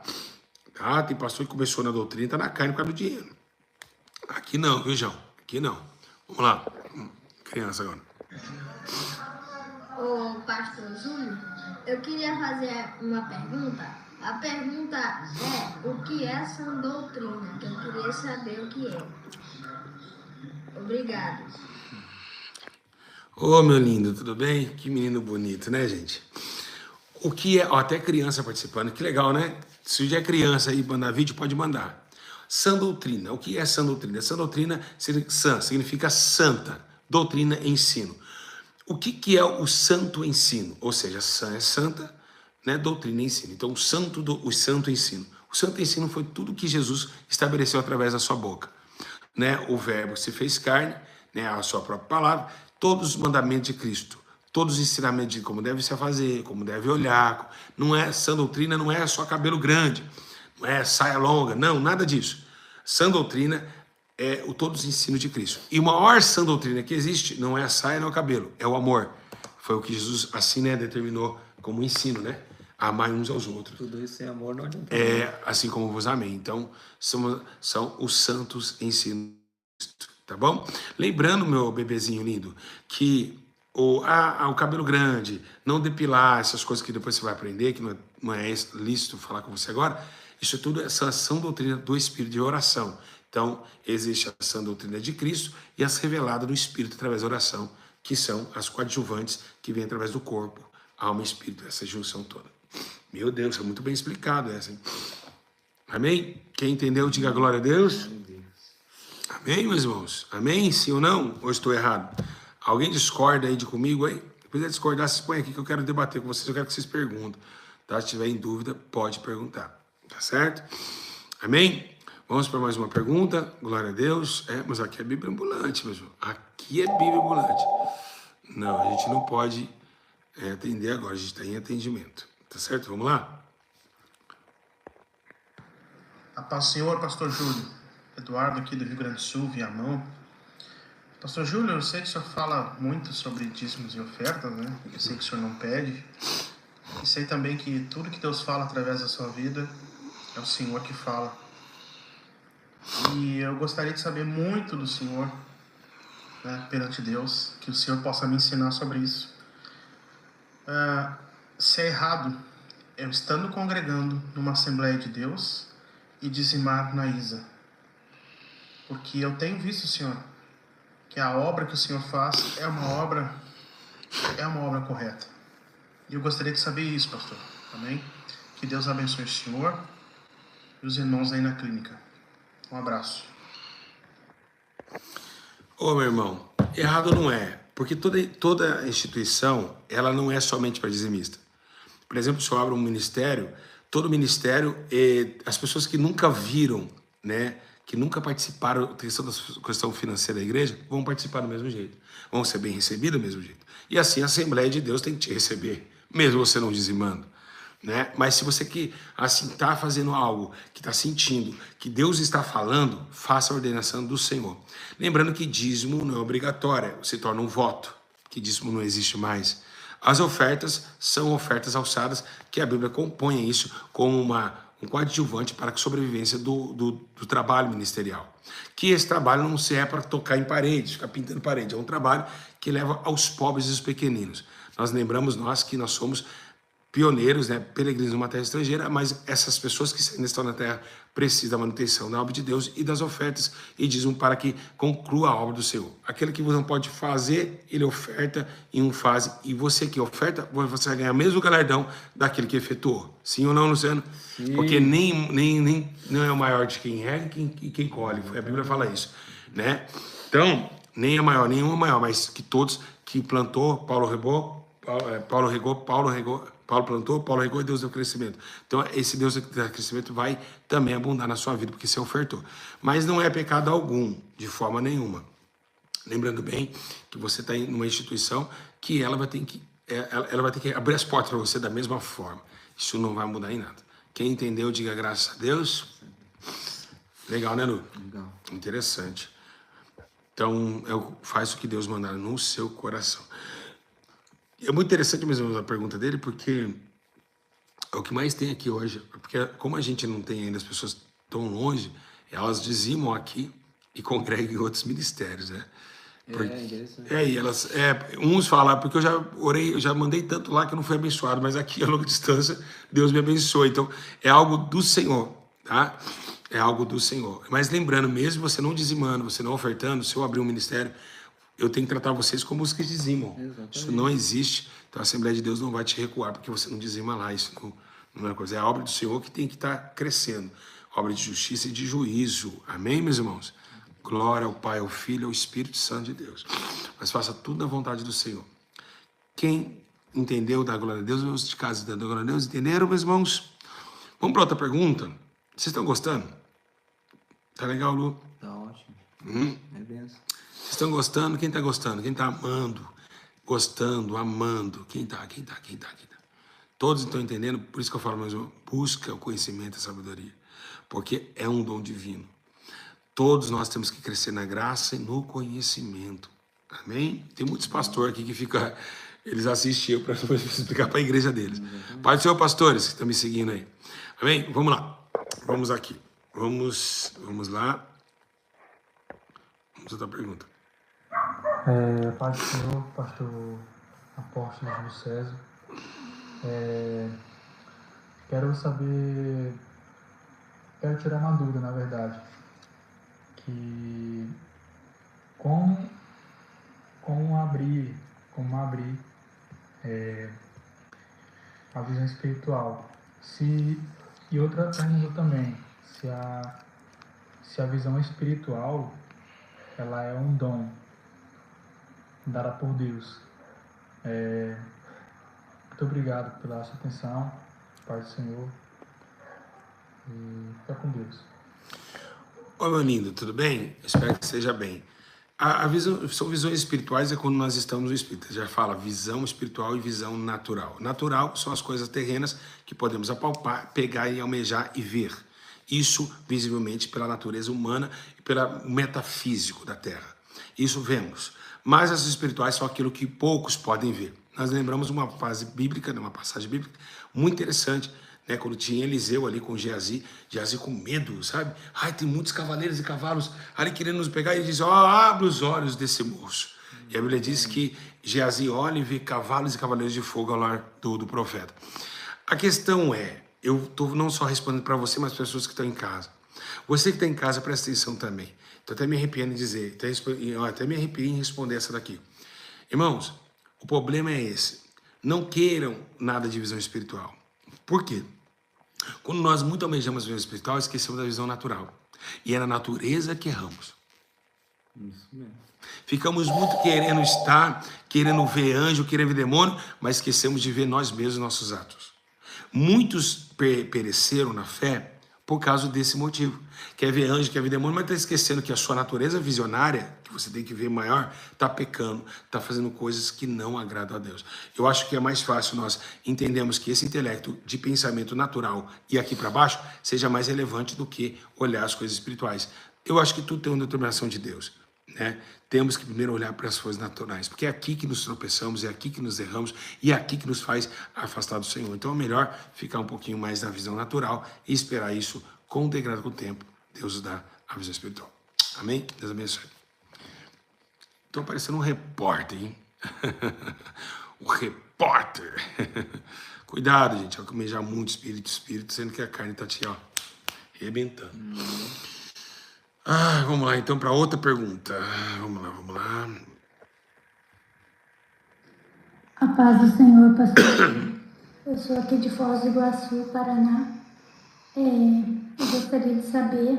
Tá? Tem pastor que começou na doutrina, tá na carne por causa do dinheiro. Aqui não, viu, João? Aqui não. Vamos lá. Criança agora. Ô, pastor Júlio, eu queria fazer uma pergunta. A pergunta é, o que é sã doutrina? Que eu queria saber o que é. Obrigado. Ô, meu lindo, tudo bem? Que menino bonito, né, gente? O que é... Ó, até criança participando, que legal, né? Se já é criança aí mandar vídeo, pode mandar. Sã doutrina. O que é sã doutrina? Sã doutrina, sã significa santa. Doutrina, ensino. O que é o santo ensino? Ou seja, sã é santa, né? Doutrina e ensino. Então, o santo ensino. O santo ensino foi tudo que Jesus estabeleceu através da sua boca. Né? O verbo se fez carne, né? A sua própria palavra, todos os mandamentos de Cristo, todos os ensinamentos de como deve se fazer, como deve olhar. Não é sã doutrina, não é só cabelo grande, não é saia longa, não, nada disso. Sã doutrina é todos os ensinos de Cristo. E a maior sã doutrina que existe não é a saia, não é o cabelo, é o amor. Foi o que Jesus assim, né, determinou como ensino, né? Amar uns aos outros. Tudo isso sem amor não adianta. É assim como vos amei. Então, são os santos ensinos, tá bom? Lembrando, meu bebezinho lindo, que o cabelo grande, não depilar, essas coisas que depois você vai aprender, que não é lícito falar com você agora, isso tudo é sã doutrina do Espírito de oração. Então, existe a sã doutrina de Cristo e as reveladas do Espírito através da oração, que são as coadjuvantes que vêm através do corpo, alma e espírito, essa junção toda. Meu Deus, é muito bem explicado essa, hein? Amém? Quem entendeu, diga glória a Deus. Amém, meus irmãos? Amém? Sim ou não? Ou estou errado? Alguém discorda aí comigo aí? Depois de discordar, vocês põem aqui que eu quero debater com vocês, eu quero que vocês perguntem. Tá? Se tiver em dúvida, pode perguntar. Tá certo? Amém? Vamos para mais uma pergunta. Glória a Deus. Mas aqui é Bíblia ambulante, meu irmão. Aqui é Bíblia ambulante. Não, a gente não pode atender agora, a gente está em atendimento. Tá certo? Vamos lá? A paz do Senhor, pastor Júlio. Eduardo aqui do Rio Grande do Sul, Viamão. Pastor Júlio, eu sei que o senhor fala muito sobre dízimos e ofertas, né? Eu sei que o senhor não pede. E sei também que tudo que Deus fala através da sua vida é o Senhor que fala. E eu gostaria de saber muito do Senhor, né, perante Deus, que o Senhor possa me ensinar sobre isso. Se é errado eu estando congregando numa Assembleia de Deus e dizimar na ISA. Porque eu tenho visto, Senhor, que a obra que o Senhor faz é uma obra correta. E eu gostaria de saber isso, pastor. Amém? Que Deus abençoe o Senhor e os irmãos aí na clínica. Um abraço. Ô, meu irmão, errado não é. Porque toda instituição, ela não é somente para dizimista. Por exemplo, se eu abro um ministério, todo ministério, as pessoas que nunca viram, né, que nunca participaram da questão financeira da igreja, vão participar do mesmo jeito. Vão ser bem recebidos do mesmo jeito. E assim a Assembleia de Deus tem que te receber, mesmo você não dizimando. Né? Mas se você que assim está fazendo algo, que está sentindo, que Deus está falando, faça a ordenação do Senhor. Lembrando que dízimo não é obrigatório, se torna um voto, que dízimo não existe mais. As ofertas são ofertas alçadas, que a Bíblia compõe isso como um coadjuvante para a sobrevivência do trabalho ministerial. Que esse trabalho não se é para tocar em paredes, ficar pintando parede, é um trabalho que leva aos pobres e os pequeninos. Nós lembramos que nós somos pioneiros, né, peregrinos numa terra estrangeira, mas essas pessoas que ainda estão na terra precisam da manutenção da obra de Deus e das ofertas, e dizem para que conclua a obra do Senhor. Aquele que você não pode fazer, ele oferta e um faz, e você que oferta, você vai ganhar o mesmo galardão daquele que efetuou. Sim ou não, Luciano? Sim. Porque nem não é o maior de quem é e quem colhe, a Bíblia fala isso, né? Então, nem é maior, nenhum é maior, mas que todos que plantou, Paulo regou, Paulo plantou, Paulo regou e Deus deu crescimento. Então, esse Deus que dá crescimento vai também abundar na sua vida, porque você ofertou. Mas não é pecado algum, de forma nenhuma. Lembrando bem que você está em uma instituição que ela vai ter que abrir as portas para você da mesma forma. Isso não vai mudar em nada. Quem entendeu, diga graças a Deus. Legal, né, Lu? Legal. Interessante. Então, faz o que Deus mandar no seu coração. É muito interessante mesmo a pergunta dele, porque é o que mais tem aqui hoje. Porque como a gente não tem ainda as pessoas tão longe, elas dizimam aqui e congregam em outros ministérios, né? Interessante. E elas, uns falam, porque eu já orei, eu já mandei tanto lá que eu não fui abençoado, mas aqui a longa distância Deus me abençoa. Então, é algo do Senhor, tá? É algo do Senhor. Mas lembrando, mesmo você não dizimando, você não ofertando, se eu abrir um ministério, eu tenho que tratar vocês como os que dizimam. Exatamente. Isso não existe. Então a Assembleia de Deus não vai te recuar porque você não dizima lá. Isso não é coisa. É a obra do Senhor que tem que estar crescendo. Obra de justiça e de juízo. Amém, meus irmãos? Glória ao Pai, ao Filho e ao Espírito Santo de Deus. Mas faça tudo na vontade do Senhor. Quem entendeu da glória a Deus, meus de casa da glória a Deus, entenderam, meus irmãos? Vamos para outra pergunta? Vocês estão gostando? Tá legal, Lu? Tá ótimo. É benção. Vocês estão gostando? Quem está gostando? Quem está amando? Gostando, amando? Quem está? Todos estão entendendo? Por isso que eu falo mesmo, busca o conhecimento e a sabedoria. Porque é um dom divino. Todos nós temos que crescer na graça e no conhecimento. Amém? Tem muitos pastores aqui que ficam... Eles assistem eu para explicar para a igreja deles. Pai do Senhor, pastores que estão me seguindo aí. Amém? Vamos lá. Vamos aqui. Vamos lá. Vamos a outra pergunta. Pai do Senhor, pastor apóstolo Júlio César, quero tirar uma dúvida, na verdade, que como abrir a visão espiritual, e outra pergunta também, se a visão espiritual ela é um dom dada por Deus. Muito obrigado pela sua atenção, Pai do Senhor, e fica com Deus. Oi, meu lindo, tudo bem? Espero que esteja bem. São visões espirituais é quando nós estamos no Espírito. Já fala visão espiritual e visão natural. Natural são as coisas terrenas que podemos apalpar, pegar e almejar e ver. Isso visivelmente pela natureza humana e pelo metafísico da Terra. Isso vemos. Mas as espirituais são aquilo que poucos podem ver. Nós lembramos uma passagem bíblica muito interessante, né? Quando tinha Eliseu ali com Geazi com medo, sabe? Ai, tem muitos cavaleiros e cavalos ali querendo nos pegar. E ele diz, abre os olhos desse moço. E a Bíblia diz que Geazi olha e vê cavalos e cavaleiros de fogo ao lar do profeta. A questão é, eu estou não só respondendo para você, mas para as pessoas que estão em casa. Você que está em casa, presta atenção também. Estou até me arrepiando em dizer, até me arrepiei em responder essa daqui. Irmãos, o problema é esse. Não queiram nada de visão espiritual. Por quê? Quando nós muito almejamos a visão espiritual, esquecemos da visão natural. E é na natureza que erramos. Isso mesmo. Ficamos muito querendo ver anjo, querendo ver demônio, mas esquecemos de ver nós mesmos, nossos atos. Muitos pereceram na fé por causa desse motivo. Quer ver anjo, quer ver demônio, mas está esquecendo que a sua natureza visionária, que você tem que ver maior, está pecando, está fazendo coisas que não agradam a Deus. Eu acho que é mais fácil nós entendermos que esse intelecto de pensamento natural e aqui para baixo seja mais relevante do que olhar as coisas espirituais. Eu acho que tudo tem uma determinação de Deus. né? Temos que primeiro olhar para as coisas naturais, porque é aqui que nos tropeçamos, é aqui que nos erramos e é aqui que nos faz afastar do Senhor. Então é melhor ficar um pouquinho mais na visão natural e esperar isso com o degrau com o tempo. Deus nos dá a visão espiritual. Amém? Deus abençoe. Estou parecendo um repórter, hein? O repórter. Cuidado, gente, ao comer já muito espírito, sendo que a carne está te, ó, arrebentando. Vamos lá, então, para outra pergunta. Vamos lá. A paz do Senhor, pastor. Eu sou aqui de Foz do Iguaçu, Paraná. Eu gostaria de saber,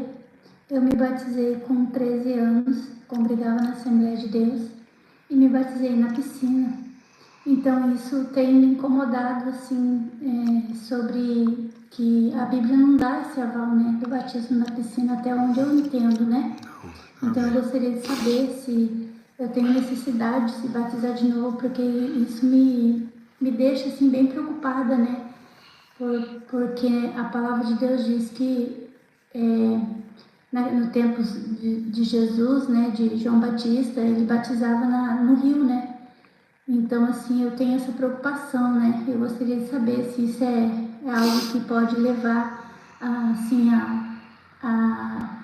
eu me batizei com 13 anos, congregava na Assembleia de Deus e me batizei na piscina. Então isso tem me incomodado, assim, sobre que a Bíblia não dá esse aval, né, do batismo na piscina, até onde eu entendo, né? Então eu gostaria de saber se eu tenho necessidade de se batizar de novo, porque isso me deixa, assim, bem preocupada, né? Porque a palavra de Deus diz que no tempo de Jesus, né, de João Batista, ele batizava no rio, né? Então, assim, eu tenho essa preocupação, né? Eu gostaria de saber se isso é algo que pode levar, assim, a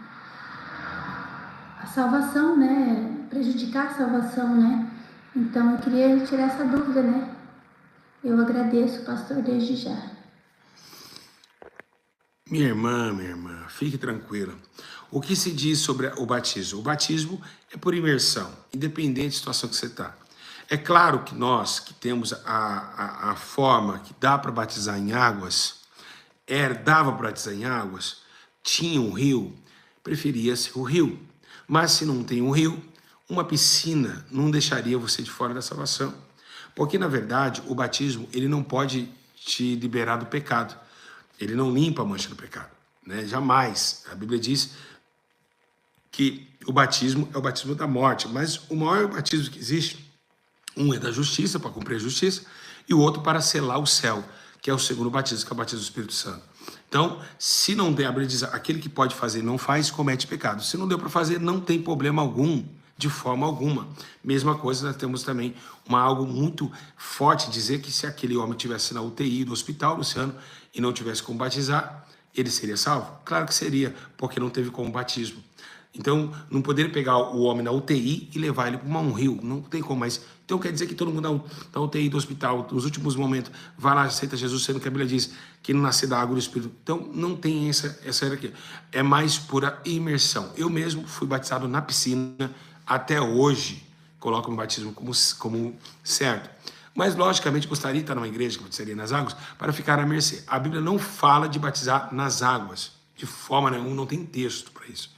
salvação, né? Prejudicar a salvação, né? Então, eu queria tirar essa dúvida, né? Eu agradeço, pastor, desde já. Minha irmã, fique tranquila. O que se diz sobre o batismo? O batismo é por imersão, independente da situação que você está. É claro que nós que temos a forma que dá para batizar em águas, dava para batizar em águas, tinha um rio, preferia-se o rio. Mas se não tem um rio, uma piscina não deixaria você de fora da salvação. Porque, na verdade, o batismo ele não pode te liberar do pecado. Ele não limpa a mancha do pecado, né? Jamais. A Bíblia diz que o batismo é o batismo da morte, mas o maior batismo que existe, um é da justiça, para cumprir a justiça, e o outro para selar o céu, que é o segundo batismo, que é o batismo do Espírito Santo. Então, se não der, a Bíblia diz, aquele que pode fazer e não faz, comete pecado. Se não deu para fazer, não tem problema algum, de forma alguma. Mesma coisa, nós temos também algo muito forte, dizer que se aquele homem estivesse na UTI do hospital, Luciano, e não tivesse como batizar, ele seria salvo? Claro que seria, porque não teve como batismo. Então, não poderia pegar o homem na UTI e levar ele para um rio, não tem como mais. Então, quer dizer que todo mundo na UTI do hospital, nos últimos momentos, vai lá, aceita Jesus, sendo que a Bíblia diz que ele nasce da água do Espírito. Então, não tem essa aqui. É mais pura imersão. Eu mesmo fui batizado na piscina, até hoje, coloco o batismo como certo. Mas, logicamente, gostaria de estar numa igreja que batizaria nas águas para ficar à mercê. A Bíblia não fala de batizar nas águas, de forma nenhuma, não tem texto para isso.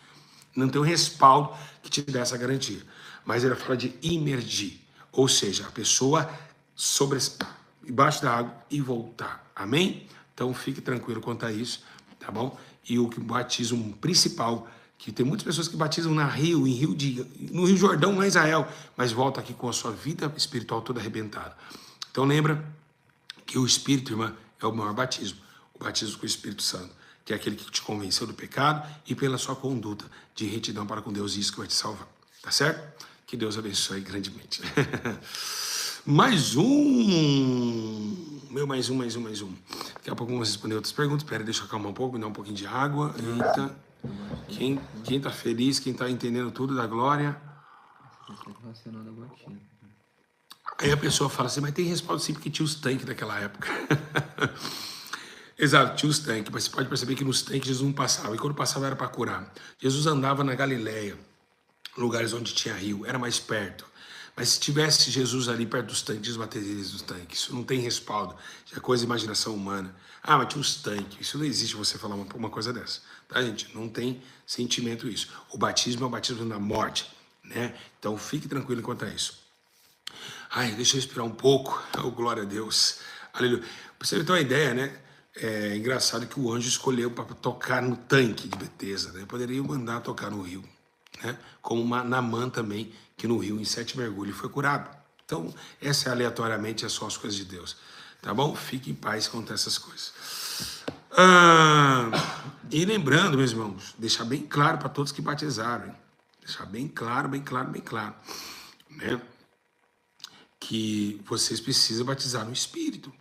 Não tem um respaldo que te dê essa garantia. Mas ele fala de imergir, ou seja, a pessoa embaixo da água e voltar. Amém? Então fique tranquilo quanto a isso, tá bom? E o batismo principal, que tem muitas pessoas que batizam no Rio Jordão, lá em Israel, mas volta aqui com a sua vida espiritual toda arrebentada. Então lembra que o Espírito, irmã, é o maior batismo, o batismo com o Espírito Santo, que é aquele que te convenceu do pecado e pela sua conduta de retidão para com Deus, isso que vai te salvar. Tá certo? Que Deus abençoe grandemente. Mais um. Mais um. Daqui a pouco vamos responder outras perguntas. Espera, deixa eu acalmar um pouco, me dar um pouquinho de água. Eita. Quem tá feliz, quem tá entendendo tudo da glória. Aí a pessoa fala assim, mas tem respaldo sim, porque tinha os tanques daquela época. Exato, tinha os tanques, mas você pode perceber que nos tanques Jesus não passava, e quando passava era para curar. Jesus andava na Galileia, lugares onde tinha rio, era mais perto. Mas se tivesse Jesus ali perto dos tanques, desbateria dos tanques. Isso não tem respaldo, já é coisa de imaginação humana. Ah, mas tinha os tanques, isso não existe você falar uma coisa dessa. Tá, gente? Não tem sentimento isso. O batismo é o batismo da morte, né? Então fique tranquilo quanto a isso. Ai, deixa eu respirar um pouco. Oh, glória a Deus. Aleluia. Pra você ter uma ideia, né? É engraçado que o anjo escolheu para tocar no tanque de Betesda, né? Poderia mandar tocar no rio, né? Como Naamã também, que no rio, em 7 mergulhos, foi curado. Então, essa é aleatoriamente só as coisas de Deus. Tá bom? Fique em paz quanto a essas coisas. E lembrando, meus irmãos, deixar bem claro para todos que batizaram, hein? Deixar bem claro, bem claro, bem claro. Né? Que vocês precisam batizar no Espírito.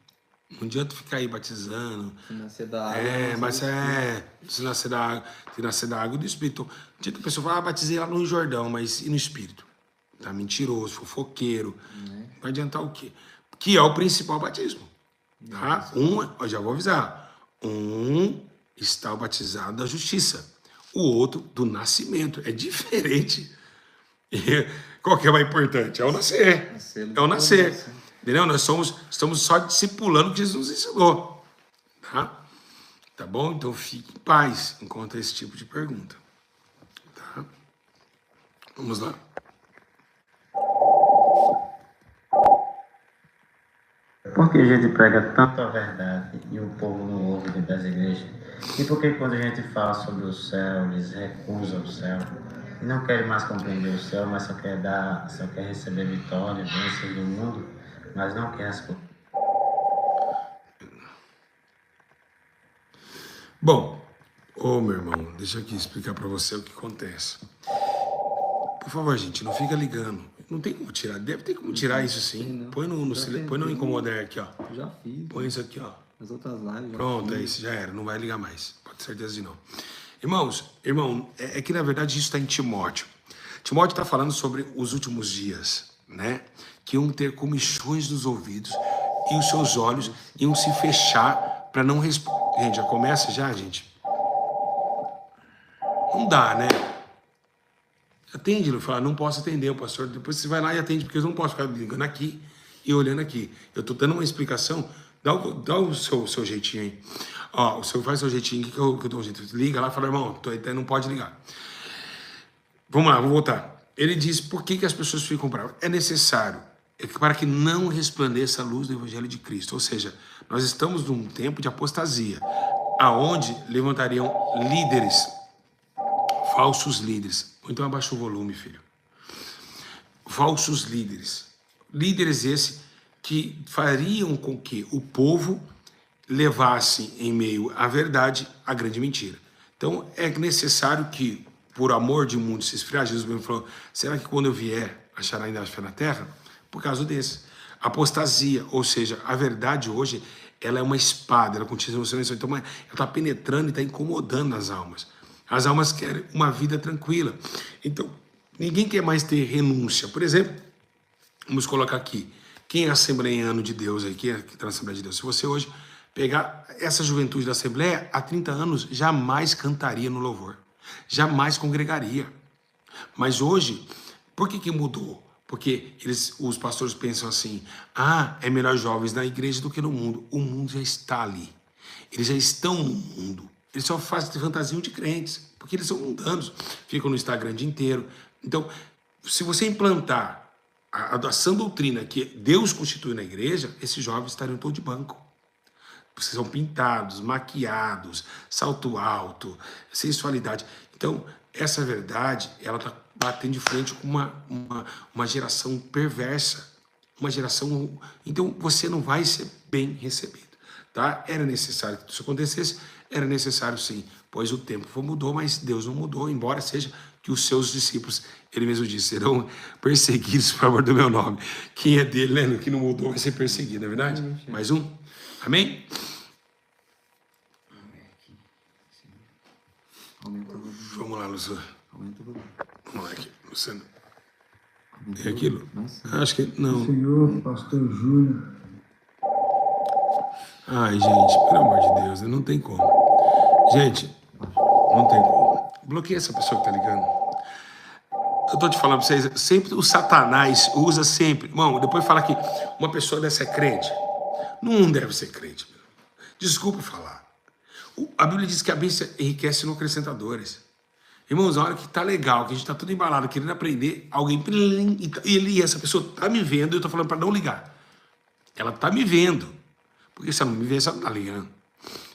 Não adianta ficar aí batizando. Se nascer da água, Mas se nascer da água e do Espírito. Não adianta a pessoa falar, batizei lá no Jordão, mas e no Espírito? Tá mentiroso, fofoqueiro. Vai adiantar o quê? Que é o principal batismo. Tá? Eu já vou avisar. Um está o batizado da justiça. O outro do nascimento. É diferente. Qual que é o mais importante? É o nascer. É o nascer. Entendeu? Nós estamos só discipulando o que Jesus nos ensinou. Tá bom? Então fique em paz enquanto a esse tipo de pergunta. Tá? Vamos lá. Por que a gente prega tanto a verdade e o povo não ouve dentro das igrejas? E por que quando a gente fala sobre o céu, eles recusam o céu? E não querem mais compreender o céu, mas só quer receber vitória, bênçãos do mundo, mas não quer as coisas. Bom, meu irmão, deixa eu aqui explicar para você o que acontece. Por favor, gente, não fica ligando. Não tem como tirar. Deve ter como tirar isso sim. Põe no silêncio. Põe no incomodar aqui, ó. Já fiz. Põe isso aqui, ó. As outras lives. Pronto, é isso, já era. Não vai ligar mais. Pode ter certeza de não. Irmão, é que na verdade isso está em Timóteo. Timóteo está falando sobre os últimos dias, né? Que iam ter comichões nos ouvidos e os seus olhos iam se fechar para não responder. Gente, já começa já, gente? Não dá, né? Atende, ele fala, não posso atender, o pastor. Depois você vai lá e atende, porque eu não posso ficar ligando aqui e olhando aqui. Eu tô dando uma explicação, dá o seu jeitinho aí. Ó, o seu faz o seu jeitinho, que eu dou um jeito. Liga lá e fala, irmão, não pode ligar. Vamos lá, vou voltar. Ele diz, por que as pessoas ficam bravas? É necessário, para que não resplandeça a luz do Evangelho de Cristo. Ou seja, nós estamos num tempo de apostasia, aonde levantariam líderes, falsos líderes. Então abaixa o volume, filho. Falsos líderes. Líderes esses que fariam com que o povo levasse em meio à verdade a grande mentira. Então é necessário que, por amor de mundo se esfriar, Jesus mesmo falou, será que quando eu vier achará ainda fé na terra? Por causa desse. Apostasia, ou seja, a verdade hoje, ela é uma espada, ela continua sendo isso. Então ela está penetrando e está incomodando as almas. As almas querem uma vida tranquila. Então, ninguém quer mais ter renúncia. Por exemplo, vamos colocar aqui, quem é assembleiano de Deus aí, quem está na Assembleia de Deus? Se você hoje pegar essa juventude da Assembleia, há 30 anos jamais cantaria no louvor, jamais congregaria. Mas hoje, por que mudou? Porque os pastores pensam assim, é melhor jovens na igreja do que no mundo. O mundo já está ali. Eles já estão no mundo. Eles só fazem fantasia de crentes, porque eles são mundanos, ficam no Instagram o dia inteiro. Então, se você implantar a sã doutrina que Deus constitui na igreja, esses jovens estariam todos de banco. Vocês são pintados, maquiados, salto alto, sensualidade. Então, essa verdade, ela está batendo de frente com uma geração perversa, uma geração... Então, você não vai ser bem recebido. Tá? Era necessário que isso acontecesse, era necessário sim, pois o tempo mudou, mas Deus não mudou, embora seja que os seus discípulos, ele mesmo disse, serão perseguidos por amor do meu nome. Quem é dele, né, que não mudou, vai ser perseguido, não é verdade? Mais um? Amém? Vamos lá, Luciano. Vamos lá aqui, Luciano. É aquilo? Acho que não. Senhor, pastor Júlio. Ai, gente, pelo amor de Deus, não tem como. Gente, não tem como. Bloqueia essa pessoa que tá ligando. Eu tô te falando pra vocês, sempre o Satanás usa sempre. Irmão, depois fala que uma pessoa dessa é crente. Não deve ser crente. Desculpa falar. A Bíblia diz que a bênção enriquece e não acrescenta dores. Irmãos, a hora que tá legal, que a gente tá tudo embalado, querendo aprender, alguém... E essa pessoa tá me vendo, eu tô falando pra não ligar. Ela tá me vendo. Porque se ela não me vê, ela não tá ligando.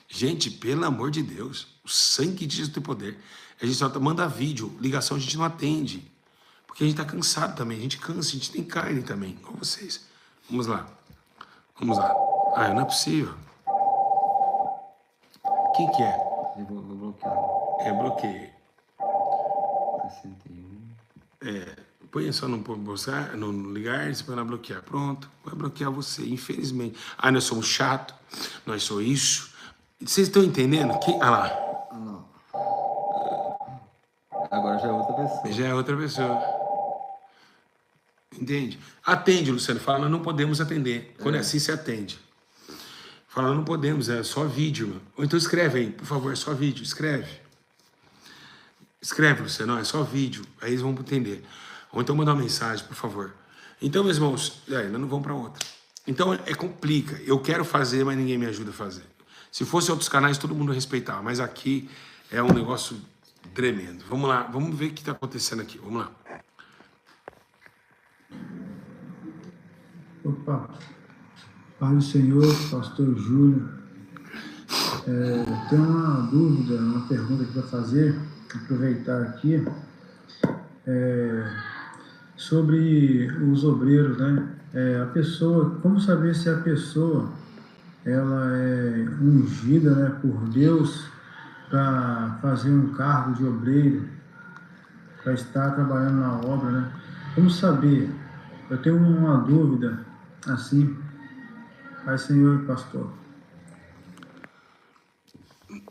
Gente, pelo amor de Deus, o sangue de Jesus tem poder. A gente só manda vídeo, ligação a gente não atende. Porque a gente tá cansado também, a gente cansa, a gente tem carne também, igual vocês. Vamos lá. Vamos lá. Não é possível. Quem que é? Eu vou bloquear. Bloqueei. 61. Põe só não buscar, não ligar, você vai lá bloquear. Pronto, vai bloquear você, infelizmente. Ah, nós somos chato, nós somos isso. Vocês estão entendendo? Ah lá. Ah, não. Agora já é outra pessoa. Já é outra pessoa. Entende? Atende, Luciano. Fala, nós não podemos atender. Quando é assim, você atende. Fala, não podemos, é só vídeo. Mano. Ou então escreve aí, por favor, é só vídeo. Escreve. Escreve, Luciano, é só vídeo. Aí eles vão entender. Ou então mandar uma mensagem, por favor. Então, meus irmãos, nós não vamos para outra. Então, complica. Eu quero fazer, mas ninguém me ajuda a fazer. Se fosse outros canais, todo mundo respeitava. Mas aqui é um negócio tremendo. Vamos lá, vamos ver o que está acontecendo aqui. Vamos lá. Opa, Pai do Senhor, pastor Júlio. Tenho uma dúvida, uma pergunta aqui para fazer, aproveitar aqui, sobre os obreiros, né? A pessoa, como saber se a pessoa ela é ungida, né, por Deus para fazer um cargo de obreiro, para estar trabalhando na obra, né? Como saber? Eu tenho uma dúvida, assim, Pai, Senhor e pastor.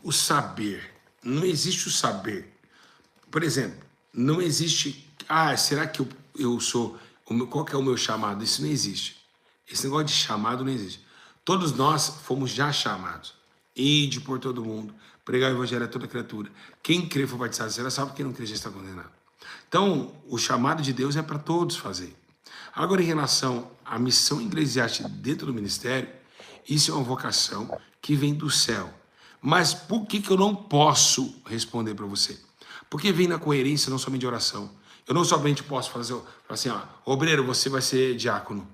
O saber. Não existe o saber. Por exemplo, não existe... será que eu sou... Qual que é o meu chamado? Isso não existe. Esse negócio de chamado não existe. Todos nós fomos já chamados. Ide por todo mundo, pregar o evangelho a toda criatura. Quem crê for batizado será salvo, quem não crê já está condenado. Então, o chamado de Deus é para todos fazer. Agora, em relação à missão eclesiástica dentro do ministério, isso é uma vocação que vem do céu. Mas por que eu não posso responder para você? Porque vem na coerência não somente de oração. Eu não somente posso fazer assim, obreiro, você vai ser diácono.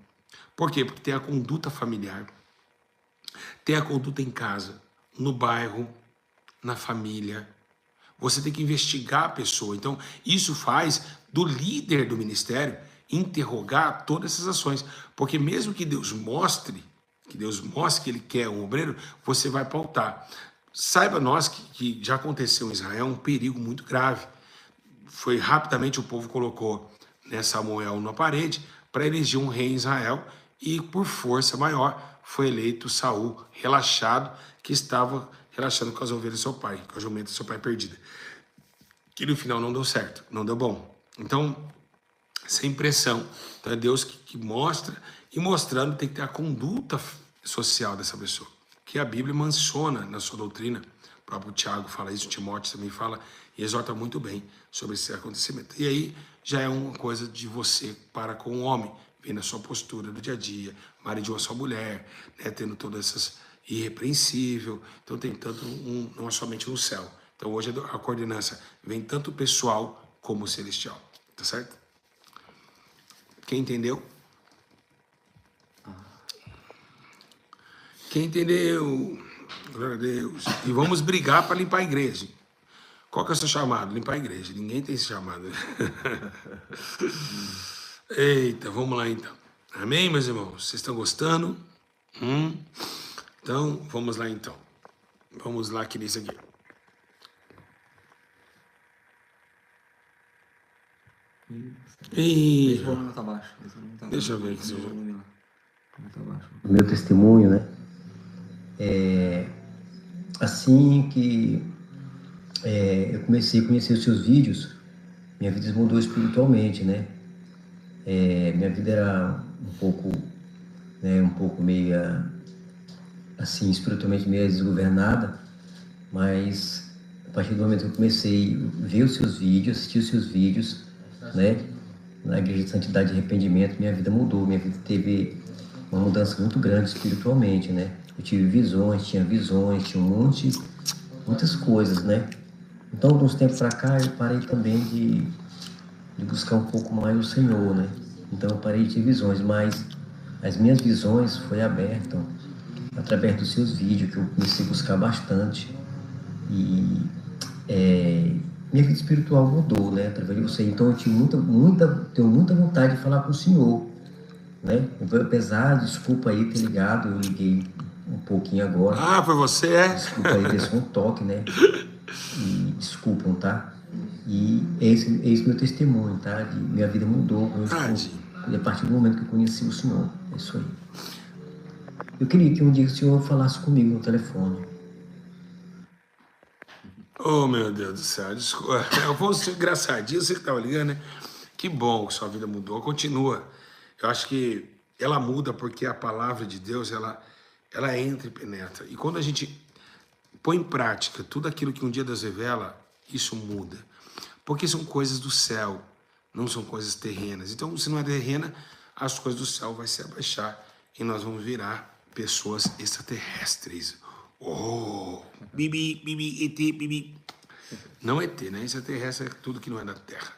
Por quê? Porque tem a conduta familiar, tem a conduta em casa, no bairro, na família. Você tem que investigar a pessoa. Então, isso faz do líder do ministério interrogar todas essas ações. Porque mesmo que Deus mostre que ele quer um obreiro, você vai pautar. Saiba nós que já aconteceu em Israel um perigo muito grave. Foi rapidamente o povo colocou, né, Samuel na parede para eleger um rei em Israel e por força maior foi eleito Saul, relaxado, que estava relaxando com as ovelhas do seu pai, com a jumenta do seu pai perdida. Que no final não deu certo, não deu bom. Então, sem pressão. Então é Deus que mostra, e mostrando tem que ter a conduta social dessa pessoa, que a Bíblia menciona na sua doutrina. O próprio Tiago fala isso, o Timóteo também fala, e exorta muito bem sobre esse acontecimento. E aí já é uma coisa de você para com o homem, vendo a sua postura do dia a dia, marido de uma só mulher, né, tendo todas essas irrepreensível, então tem tanto não é somente no céu. Então hoje a coordenança vem tanto pessoal como celestial, tá certo? Quem entendeu? Quem entendeu? Glória a Deus. E vamos brigar para limpar a igreja. Qual que é o seu chamado? Limpar a igreja. Ninguém tem esse chamado. Eita, vamos lá então. Amém, meus irmãos? Vocês estão gostando? Então, vamos lá então. Vamos lá que nisso aqui. Deixa o volume tá baixo. Deixa eu ver aqui. O meu testemunho, né? Assim que eu comecei a conhecer os seus vídeos, minha vida mudou espiritualmente, né? Minha vida era um pouco meia, assim, espiritualmente meio desgovernada, mas a partir do momento que eu comecei a ver os seus vídeos, assistir os seus vídeos, né? Na Igreja de Santidade e Arrependimento, minha vida mudou, minha vida teve uma mudança muito grande espiritualmente, né? Eu tive visões, tinha muitas coisas, né? Então, de uns tempos para cá, eu parei também de buscar um pouco mais o Senhor, né? Então, eu parei de ter visões, mas as minhas visões foi abertas através dos seus vídeos, que eu comecei a buscar bastante. E minha vida espiritual mudou, né? Através de você. Então, eu tenho muita vontade de falar com o Senhor, né? Apesar, desculpa aí ter ligado, eu liguei um pouquinho agora. Ah, foi você, é? Desculpa aí, desse um toque, né? E desculpam, tá? E esse meu testemunho, tá? Minha vida mudou a partir do momento que eu conheci o Senhor. É isso aí. Eu queria que um dia o Senhor falasse comigo no telefone. Oh, meu Deus do céu, desculpa. Eu vou ser engraçadinho, você que estava ligando, né? Que bom que sua vida mudou. Continua. Eu acho que ela muda porque a palavra de Deus, ela entra e penetra. E quando a gente põe em prática tudo aquilo que um dia Deus revela, isso muda. Porque são coisas do céu, não são coisas terrenas. Então, se não é terrena, as coisas do céu vão se abaixar e nós vamos virar pessoas extraterrestres. Oh, bibi, bibi, ET, bibi. Não ET, né? Extraterrestre é tudo que não é da Terra.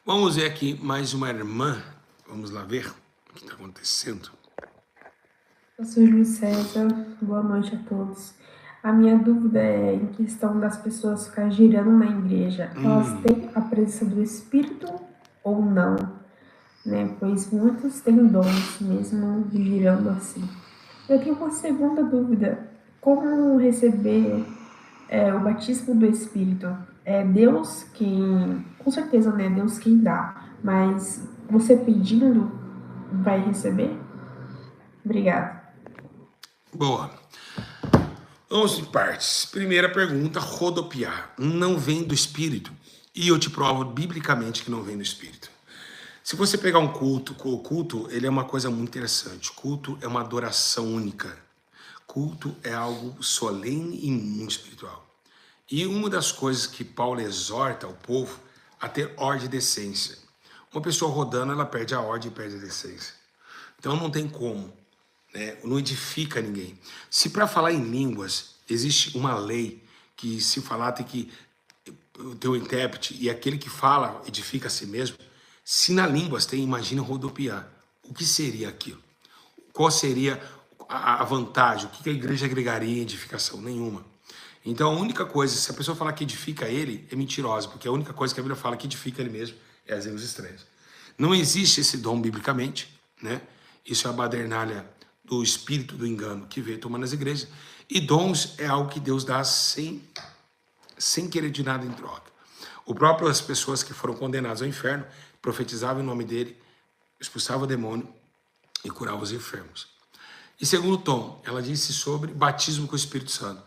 Vamos ver aqui mais uma irmã. Vamos lá ver o que está acontecendo. Eu sou Júlio César, boa noite a todos. A minha dúvida é em questão das pessoas ficarem girando na igreja. Elas têm a presença do Espírito ou não? Né? Pois muitos têm dons mesmo girando assim. Eu tenho uma segunda dúvida. Como receber o batismo do Espírito? É Deus quem... Com certeza, né? Deus quem dá. Mas você pedindo, vai receber? Obrigada. Boa. Vamos em partes. Primeira pergunta, rodopiar. Não vem do Espírito. E eu te provo biblicamente que não vem do Espírito. Se você pegar um culto, o culto, ele é uma coisa muito interessante. Culto é uma adoração única. Culto é algo solene e muito espiritual. E uma das coisas que Paulo exorta ao povo a ter ordem e decência. Uma pessoa rodando, ela perde a ordem e perde a decência. Então não tem como, né? Não edifica ninguém. Se para falar em línguas existe uma lei que se falar tem que ter o intérprete e aquele que fala edifica a si mesmo, se na línguas tem, imagina rodopiar. O que seria aquilo? Qual seria a vantagem? O que a igreja agregaria em edificação? Nenhuma. Então a única coisa, se a pessoa falar que edifica ele, é mentirosa, porque a única coisa que a Bíblia fala que edifica ele mesmo é as línguas estranhas. Não existe esse dom biblicamente, né? Isso é a badernalha do espírito do engano que veio tomando as igrejas. E dons é algo que Deus dá sem querer de nada em troca. O próprio as pessoas que foram condenadas ao inferno profetizavam em nome dele, expulsavam o demônio e curavam os enfermos. E segundo tom, ela disse sobre batismo com o Espírito Santo.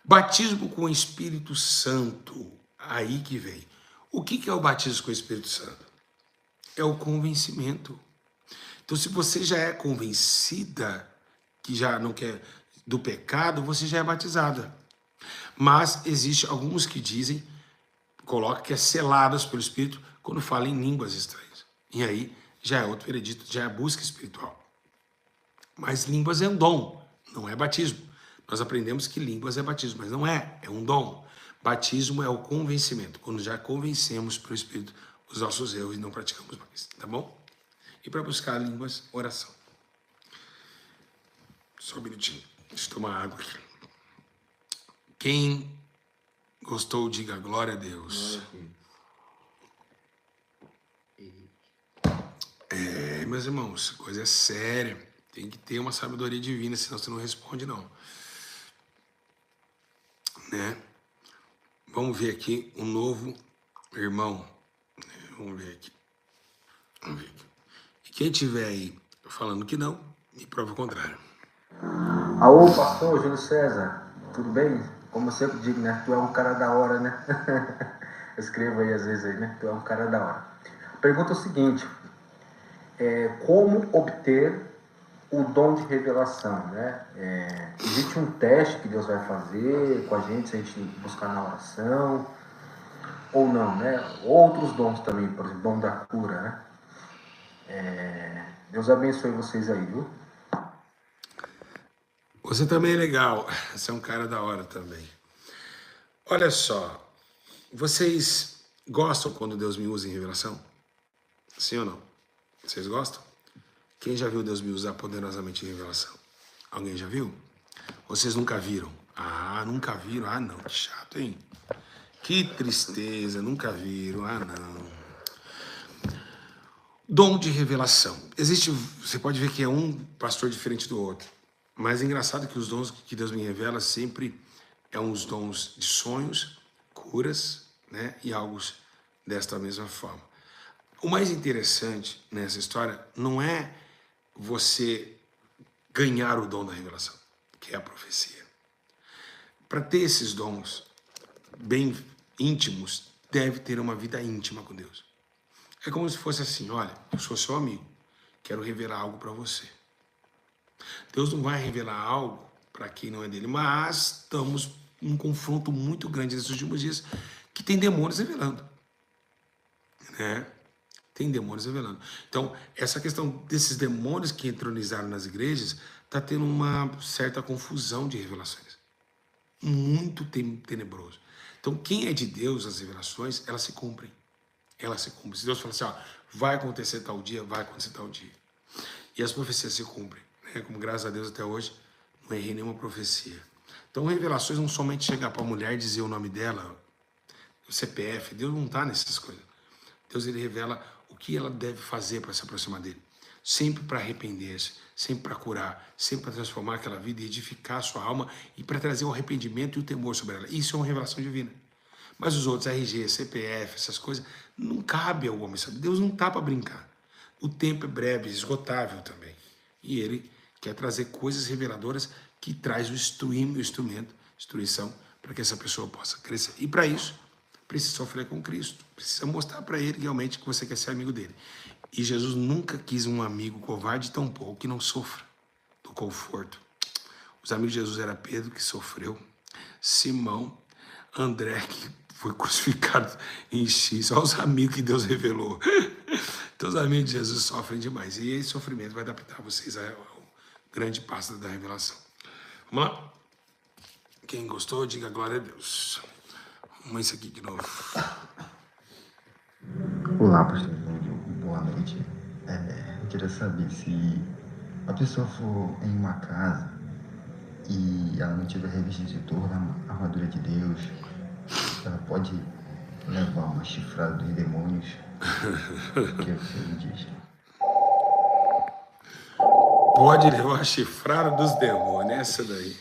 Batismo com o Espírito Santo, aí que vem. O que é o batismo com o Espírito Santo? É o convencimento. Então, se você já é convencida que já não quer do pecado, você já é batizada. Mas existe alguns que dizem, colocam que é seladas pelo Espírito quando falam em línguas estranhas. E aí já é outro veredito, já é busca espiritual. Mas línguas é um dom, não é batismo. Nós aprendemos que línguas é batismo, mas não é, é um dom. Batismo é o convencimento, quando já convencemos pelo Espírito os nossos erros e não praticamos mais, tá bom? E para buscar línguas, oração. Só um minutinho, deixa eu tomar água aqui. Quem gostou, diga glória a Deus. Meus irmãos, coisa é séria. Tem que ter uma sabedoria divina, senão você não responde, não. Né? Vamos ver aqui um novo irmão. Vamos ver aqui. E quem tiver aí falando que não, me prova o contrário. Alô, pastor Júlio César, tudo bem? Como eu sempre digo, né? Tu é um cara da hora, né? Eu escrevo aí às vezes aí, né? Tu é um cara da hora. A pergunta é o seguinte: como obter o dom de revelação, né? Existe um teste que Deus vai fazer com a gente, se a gente buscar na oração, ou não, né? Outros dons também, por exemplo, dom da cura, né? Deus abençoe vocês aí, viu? Você também é legal, você é um cara da hora também. Olha só, vocês gostam quando Deus me usa em revelação? Sim ou não? Vocês gostam? Quem já viu Deus me usar poderosamente em revelação? Alguém já viu? Vocês nunca viram? Ah, nunca viram? Ah, não, que chato, hein? Que tristeza, nunca viram? Ah, não. Dom de revelação. Existe, você pode ver que é um pastor diferente do outro. Mas é engraçado que os dons que Deus me revela sempre é uns dons de sonhos, curas, né? E algo desta mesma forma. O mais interessante nessa história não é você ganhar o dom da revelação, que é a profecia. Para ter esses dons bem íntimos, deve ter uma vida íntima com Deus. É como se fosse assim, olha, eu sou seu amigo, quero revelar algo para você. Deus não vai revelar algo para quem não é dele, mas estamos num confronto muito grande nesses últimos dias que tem demônios revelando, né? Tem demônios revelando. Então, essa questão desses demônios que entronizaram nas igrejas está tendo uma certa confusão de revelações. Muito tenebroso. Então, quem é de Deus, as revelações, elas se cumprem. Elas se cumprem. Se Deus fala assim, ó, vai acontecer tal dia, vai acontecer tal dia. E as profecias se cumprem. Né? Como graças a Deus até hoje, não errei nenhuma profecia. Então, revelações não somente chegar para a mulher e dizer o nome dela, o CPF. Deus não está nessas coisas. Deus, ele revela o que ela deve fazer para se aproximar dele. Sempre para arrepender-se, sempre para curar, sempre para transformar aquela vida e edificar a sua alma e para trazer o arrependimento e o temor sobre ela. Isso é uma revelação divina. Mas os outros, RG, CPF, essas coisas, não cabe ao homem, sabe? Deus não está para brincar. O tempo é breve, esgotável também. E ele quer trazer coisas reveladoras que traz o instruição, para que essa pessoa possa crescer. E para isso, precisa sofrer com Cristo. Precisa mostrar para ele realmente que você quer ser amigo dele. E Jesus nunca quis um amigo covarde, tampouco que não sofra do conforto. Os amigos de Jesus eram Pedro, que sofreu, Simão, André, que foi crucificado em X. Olha os amigos que Deus revelou. Então os amigos de Jesus sofrem demais. E esse sofrimento vai adaptar vocês ao grande passo da revelação. Vamos lá? Quem gostou, diga glória a Deus. Vamos isso aqui de novo. Olá, pastor. Boa noite. Eu queria saber se a pessoa for em uma casa e ela não tiver revestido de toda a armadura de Deus, ela pode levar uma chifrada dos demônios, que é o que ele diz. Pode levar a chifrada dos demônios, essa daí.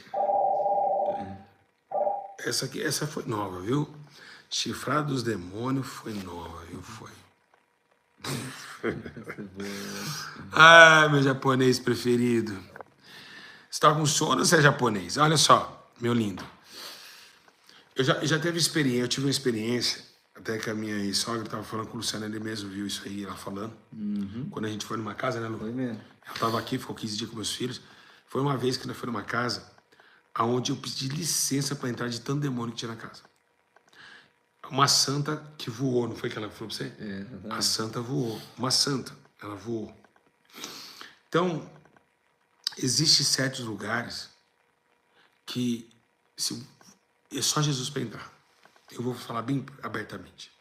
Essa foi nova, viu? Chifrada dos demônios foi nova, viu? Foi. Ah, meu japonês preferido. Você tá com sono ou você é japonês? Olha só, meu lindo. Eu já tive experiência, eu tive uma experiência, até que a minha sogra estava falando com o Luciano, ele mesmo viu isso aí, ela falando. Quando a gente foi numa casa, né, Lu? Foi mesmo. Ela estava aqui, ficou 15 dias com meus filhos. Foi uma vez que nós fomos numa casa onde eu pedi licença para entrar de tanto demônio que tinha na casa. Uma santa que voou, não foi que ela falou para você? A santa voou. Uma santa, ela voou. Então, existem certos lugares que é só Jesus para entrar. Eu vou falar bem abertamente.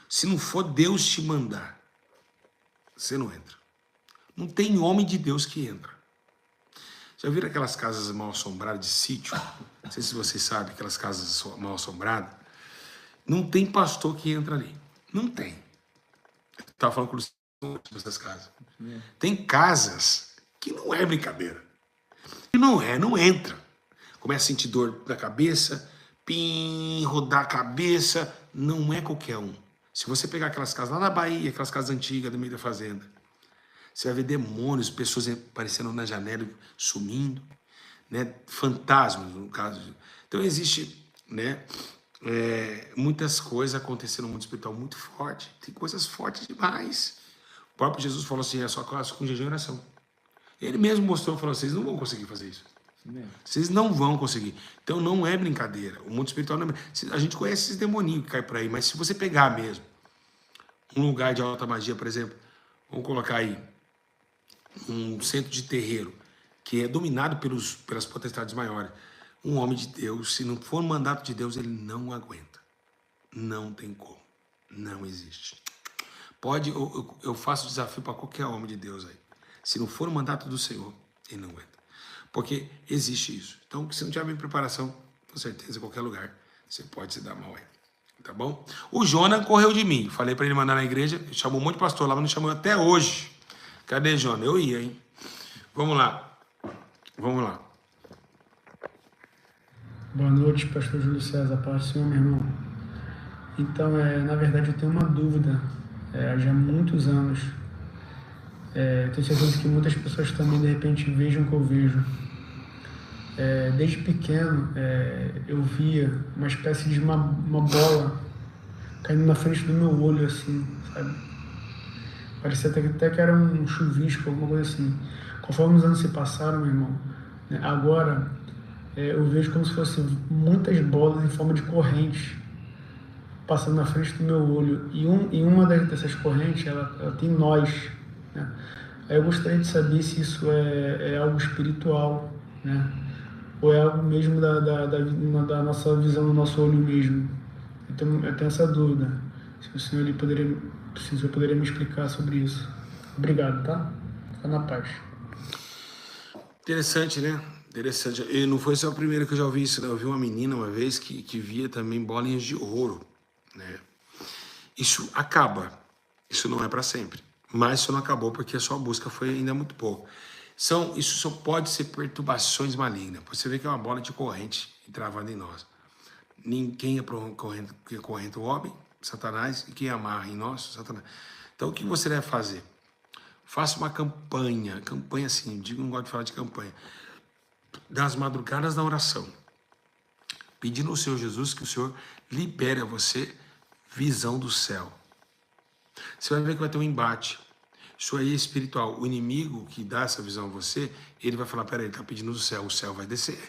Se não for Deus te mandar, você não entra. Não tem homem de Deus que entra. Já viram aquelas casas mal assombradas de sítio? Não sei se vocês sabem, aquelas casas mal assombradas. Não tem pastor que entra ali. Não tem. Eu estava falando com o Luciano dessas casas. Tem casas que não é brincadeira. E não entra. Começa a sentir dor na cabeça, rodar a cabeça. Não é qualquer um. Se você pegar aquelas casas lá na Bahia, aquelas casas antigas do meio da fazenda, você vai ver demônios, pessoas aparecendo na janela, sumindo, né? Fantasmas, no caso. Então existe, né, muitas coisas acontecendo no mundo espiritual muito forte. Tem coisas fortes demais. O próprio Jesus falou assim, é só com jejum e oração. Ele mesmo mostrou, falou, vocês não vão conseguir fazer isso. Vocês não vão conseguir. Então não é brincadeira. O mundo espiritual não é brincadeira. A gente conhece esses demoninhos que caem por aí, mas se você pegar mesmo um lugar de alta magia, por exemplo, vamos colocar aí um centro de terreiro que é dominado pelas potestades maiores. Um homem de Deus, se não for um mandato de Deus, ele não aguenta. Não tem como. Não existe. Eu faço desafio para qualquer homem de Deus aí. Se não for o mandato do Senhor, ele não aguenta. Porque existe isso. Então, se não tiver bem preparação, com certeza, em qualquer lugar, você pode se dar mal aí. Tá bom? O Jonas correu de mim. Falei para ele mandar na igreja. Ele chamou um monte de pastor lá, mas não chamou até hoje. Cadê, Jonas? Eu ia, hein? Vamos lá. Vamos lá. Boa noite, pastor Júlio César. Paz do Senhor, meu irmão. Então, na verdade, eu tenho uma dúvida já há muitos anos. Tenho certeza que muitas pessoas também, de repente, vejam o que eu vejo. Desde pequeno, eu via uma espécie de uma bola caindo na frente do meu olho, assim, sabe? Parecia até que era um chuvisco, alguma coisa assim. Conforme os anos se passaram, meu irmão, né, agora eu vejo como se fossem muitas bolas em forma de corrente passando na frente do meu olho. E uma dessas correntes, ela tem nós, né? Aí eu gostaria de saber se isso é algo espiritual, né? Ou é algo mesmo da nossa visão, do nosso olho mesmo. Eu tenho essa dúvida. Se o senhor poderia me explicar sobre isso. Obrigado, tá? Fica na paz. Interessante, né? Interessante. E não foi só o primeiro que eu já ouvi isso, né? Eu vi uma menina uma vez que via também bolinhas de ouro, né? Isso acaba. Isso não é para sempre. Mas isso não acabou porque a sua busca foi ainda muito pouco. Isso só pode ser perturbações malignas. Você vê que é uma bola de corrente travada em nós. Quem corrente o homem, Satanás, e quem amarra em nós, Satanás. Então, o que você deve fazer? Faça uma campanha assim, não gosto de falar de campanha, das madrugadas da oração, pedindo ao Senhor Jesus que o Senhor libere a você visão do céu. Você vai ver que vai ter um embate. Isso aí é espiritual. O inimigo que dá essa visão a você, ele vai falar, peraí, ele está pedindo do céu, o céu vai descer.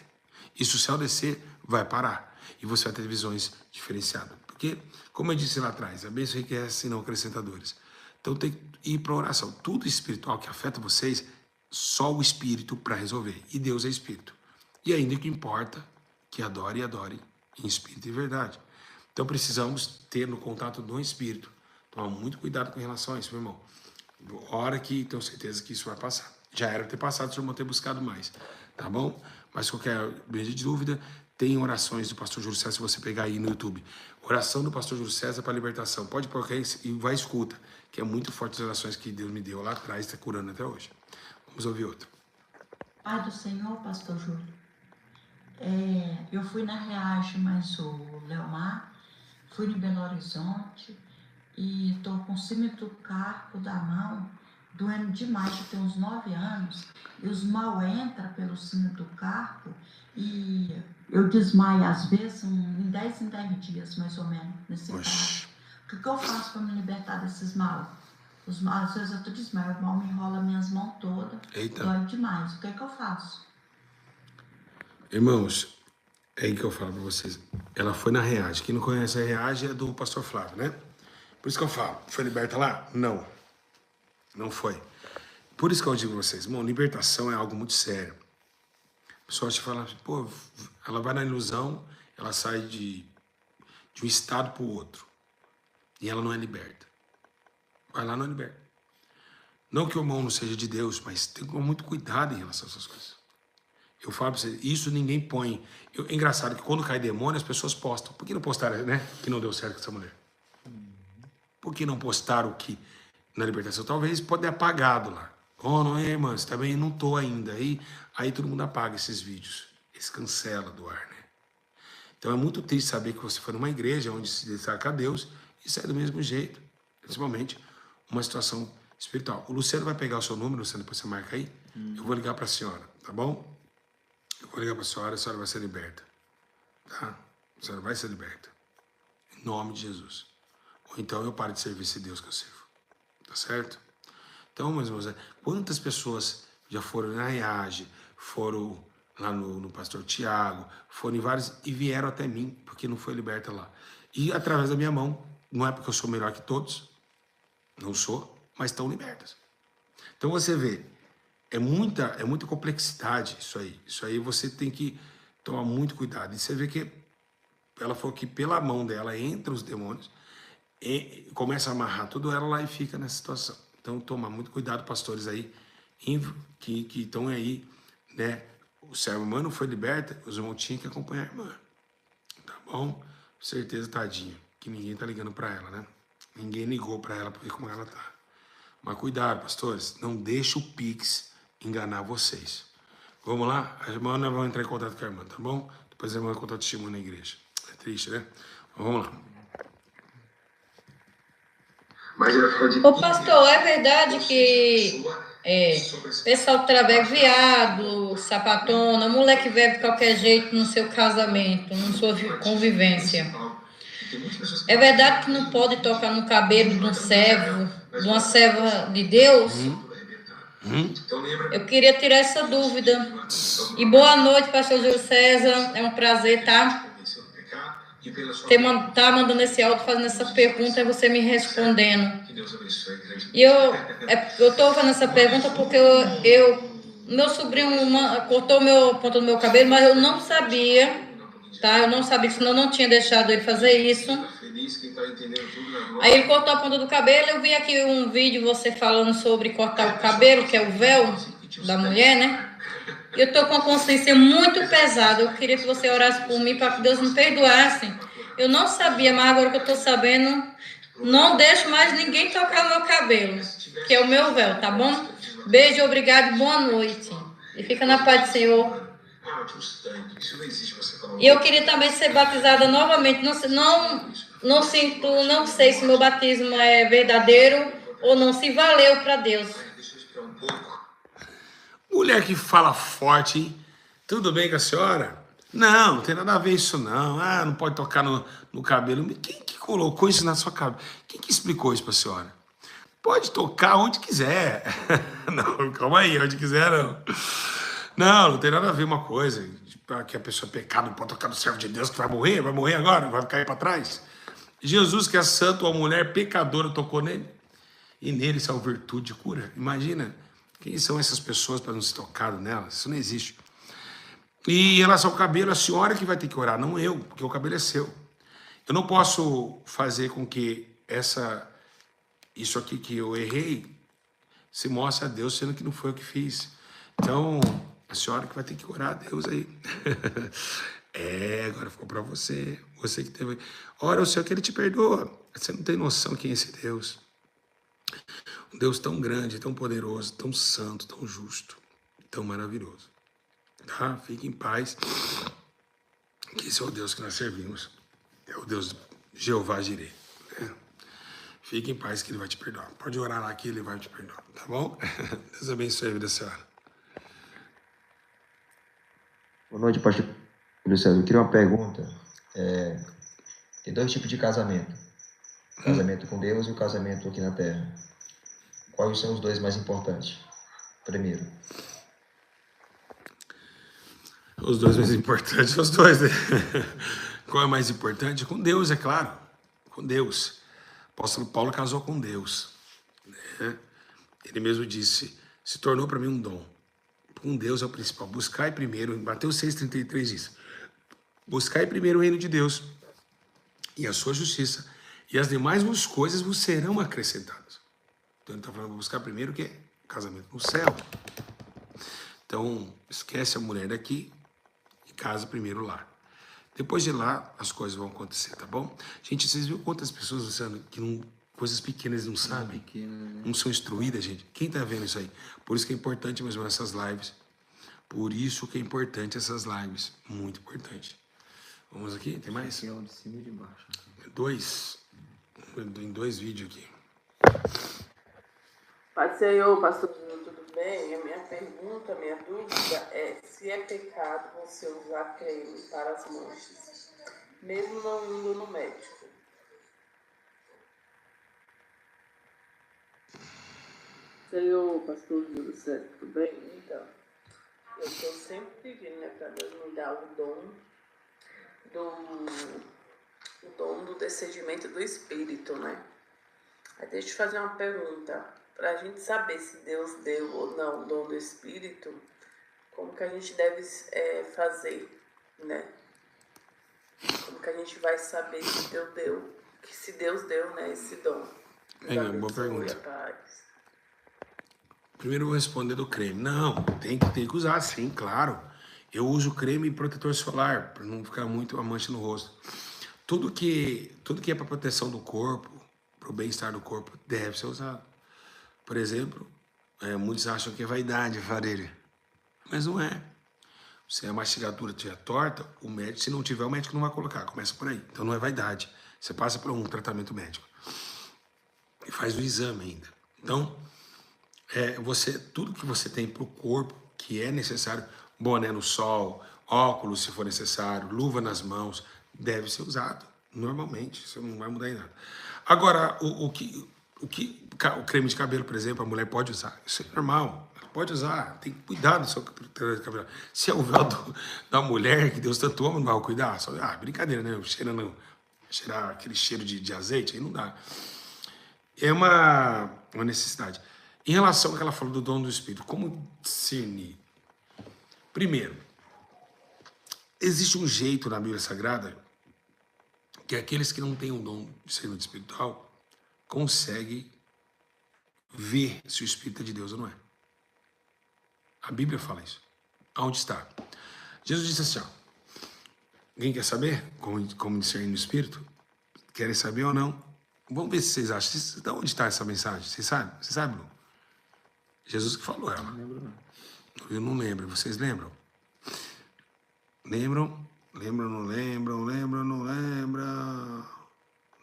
E se o céu descer, vai parar. E você vai ter visões diferenciadas. Porque, como eu disse lá atrás, a bênção enriquece e não acrescentadores. Então tem que ir para a oração. Tudo espiritual que afeta vocês, só o Espírito para resolver. E Deus é Espírito. E ainda o que importa, que adore em Espírito e verdade. Então precisamos ter no contato do Espírito. Tomar muito cuidado com relação a isso, meu irmão. Ora que tenho certeza que isso vai passar. Já era ter passado, se eu não ter buscado mais. Tá bom? Mas qualquer dúvida, tem orações do pastor Júlio César, se você pegar aí no YouTube. Oração do pastor Júlio César para libertação. Pode pôr e vai escuta, que é muito forte as orações que Deus me deu lá atrás, está curando até hoje. Vamos ouvir outro. Pai do Senhor, pastor Júlio. Eu fui na Reage, mas o Leomar, fui no Belo Horizonte e estou com síndrome do carpo da mão, doendo demais, já tem uns 9 anos, e os mal entram pelo síndrome do carpo e eu desmaio às vezes em 10 dias, mais ou menos, nesse caso. O que eu faço para me libertar desses mal? Às vezes eu desmaio, o mal me enrola minhas mãos todas, dói demais. O que eu faço? Irmãos, é aí que eu falo para vocês. Ela foi na Reage. Quem não conhece a Reage é do pastor Flávio, né? Por isso que eu falo, foi liberta lá? Não. Não foi. Por isso que eu digo para vocês, irmão, libertação é algo muito sério. A pessoa acha que fala, pô, ela vai na ilusão, ela sai de um estado para o outro. E ela não é liberta. Vai lá, não é liberta. Não que o irmão não seja de Deus, mas tem que tomar muito cuidado em relação a essas coisas. Eu falo para vocês, isso ninguém põe. É engraçado que quando cai demônio, as pessoas postam. Por que não postaram, né? Que não deu certo com essa mulher. Por que não postaram que na libertação? Talvez pode ter apagado lá. Oh, não é, irmã, você também não tô ainda. Aí todo mundo apaga esses vídeos. Eles cancelam do ar, né? Então é muito triste saber que você foi numa igreja onde se destaca a Deus e sai do mesmo jeito. Principalmente uma situação espiritual. O Luciano vai pegar o seu número, Luciano, depois você marca aí. Eu vou ligar para a senhora, tá bom? Eu vou ligar para a senhora vai ser liberta. Tá? A senhora vai ser liberta. Em nome de Jesus. Ou então eu paro de servir esse Deus que eu sirvo. Tá certo? Então, meus irmãos, quantas pessoas já foram na Reage, foram lá no pastor Tiago, foram em vários e vieram até mim, porque não foi liberta lá. E através da minha mão, não é porque eu sou melhor que todos, não sou, mas estão libertas. Então você vê, é muita complexidade isso aí. Isso aí você tem que tomar muito cuidado. E você vê que ela falou que pela mão dela entra os demônios, e começa a amarrar tudo ela lá e fica nessa situação. Então, toma muito cuidado, pastores aí, que estão aí, né? O servo humano foi liberta, os irmãos tinham que acompanhar a irmã. Tá bom? Com certeza, tadinha, que ninguém tá ligando para ela, né? Ninguém ligou para ela para ver como ela tá. Mas cuidado, pastores, não deixe o Pix enganar vocês. Vamos lá? A irmã nós vamos entrar em contato com a irmã, tá bom? Depois a irmã vai contar testemunho na igreja. É triste, né? Mas vamos lá. Ô pastor, é verdade que pessoal traveco, viado, sapatona, mulher que vive de qualquer jeito no seu casamento, na sua convivência. É verdade que não pode tocar no cabelo de um servo, de uma serva de Deus? Eu queria tirar essa dúvida. E boa noite, pastor Júlio César. É um prazer, tá? Tá mandando esse áudio, fazendo essa pergunta e você me respondendo. E eu tô fazendo essa pergunta porque meu sobrinho cortou a ponta do meu cabelo, mas eu não sabia, tá? Eu não sabia, senão eu não tinha deixado ele fazer isso. Aí ele cortou a ponta do cabelo, eu vi aqui um vídeo você falando sobre cortar o cabelo, que é o véu da mulher, né? Eu tô com a consciência muito pesada. Eu queria que você orasse por mim para que Deus me perdoasse. Eu não sabia, mas agora que eu tô sabendo, não deixo mais ninguém tocar no meu cabelo, que é o meu véu, tá bom? Beijo, obrigado e boa noite. E fica na paz do Senhor. E eu queria também ser batizada novamente. Não sei se meu batismo é verdadeiro ou não, se valeu para Deus. Mulher que fala forte, hein? Tudo bem com a senhora? Não tem nada a ver isso não. Ah, não pode tocar no cabelo. Quem que colocou isso na sua cabeça? Quem que explicou isso pra senhora? Pode tocar onde quiser. Não, calma aí, onde quiser não. Não tem nada a ver uma coisa. Que a pessoa é pecado, não pode tocar no servo de Deus que vai morrer agora, vai cair para trás. Jesus, que é santo, a mulher pecadora tocou nele. E nele saiu virtude de cura. Imagina, quem são essas pessoas para não ser tocado nelas? Isso não existe. E em relação ao cabelo, a senhora que vai ter que orar, não eu, porque o cabelo é seu. Eu não posso fazer com que isso aqui que eu errei se mostre a Deus, sendo que não foi eu que fiz. Então, a senhora que vai ter que orar a Deus aí. Agora ficou para você. Você que teve... Ora, o Senhor que Ele te perdoa. Você não tem noção quem é esse Deus. Um Deus tão grande, tão poderoso, tão santo, tão justo, tão maravilhoso. Tá? Fique em paz. Que esse é o Deus que nós servimos. É o Deus Jeová Jireh. Né? Fique em paz que Ele vai te perdoar. Pode orar lá que Ele vai te perdoar. Tá bom? Deus abençoe a vida da senhora. Boa noite, pastor Luciano. Eu queria uma pergunta. Tem dois tipos de casamento. O casamento com Deus e o casamento aqui na Terra. Quais são os dois mais importantes? Primeiro. Os dois mais importantes, os dois, né? Qual é mais importante? Com Deus, é claro. Com Deus. O apóstolo Paulo casou com Deus. Né? Ele mesmo disse, se tornou para mim um dom. Com Deus é o principal. Buscai primeiro, em Mateus 6,33 diz, buscai primeiro o reino de Deus e a sua justiça, e as demais coisas vos serão acrescentadas. Então ele está falando, buscar primeiro o quê? Casamento no céu. Então, esquece a mulher daqui e casa primeiro lá. Depois de lá, as coisas vão acontecer, tá bom? Gente, vocês viram quantas pessoas, Luciano, que não, coisas pequenas não sabem? Não são instruídas, gente? Quem tá vendo isso aí? Por isso que é importante mesmo essas lives. Por isso que é importante essas lives. Muito importante. Vamos aqui? Tem mais? Aqui é o de cima e de baixo. Em dois vídeos aqui. Pai do Senhor, pastor, tudo bem? A minha pergunta, a minha dúvida é se é pecado você usar creme para as manchas, mesmo não indo no médico. Senhor, pastor Júlio César, tudo bem? Então, eu estou sempre pedindo, né, para Deus me dar o dom do discernimento do Espírito, né? Aí deixa eu te fazer uma pergunta. Para a gente saber se Deus deu ou não o dom do Espírito, como que a gente deve fazer, né? Como que a gente vai saber se Deus deu, né, esse dom? Boa pergunta. Primeiro eu vou responder do creme. Não, tem que usar sim, claro. Eu uso creme e protetor solar, para não ficar muito a mancha no rosto. Tudo que é para proteção do corpo, para o bem-estar do corpo, deve ser usado. Por exemplo, muitos acham que é vaidade, Fareira. Mas não é. Se a mastigadura estiver torta, o médico, se não tiver, o médico não vai colocar. Começa por aí. Então não é vaidade. Você passa por um tratamento médico. e faz o exame ainda. Então, tudo que você tem para o corpo, que é necessário, boné no sol, óculos se for necessário, luva nas mãos, deve ser usado normalmente, isso não vai mudar em nada. Agora, o creme de cabelo, por exemplo, a mulher pode usar, isso é normal, ela pode usar, tem que cuidar do seu cabelo. Se é o véu da mulher, que Deus tanto ama, não vai cuidar, brincadeira, né? Cheirar aquele cheiro de azeite, aí não dá. É uma necessidade. Em relação ao que ela falou do dom do Espírito, como discernir? Primeiro, existe um jeito na Bíblia Sagrada que aqueles que não têm o dom de discernimento espiritual conseguem ver se o Espírito é de Deus ou não é. A Bíblia fala isso. Aonde está? Jesus disse assim, ó, alguém quer saber como discernir o Espírito? Querem saber ou não? Vamos ver se vocês acham. De onde está essa mensagem? Vocês sabem? Vocês sabem, não? Jesus que falou ela. Eu não lembro. Vocês lembram? Lembram? Lembram, não lembram? Lembram, não lembra?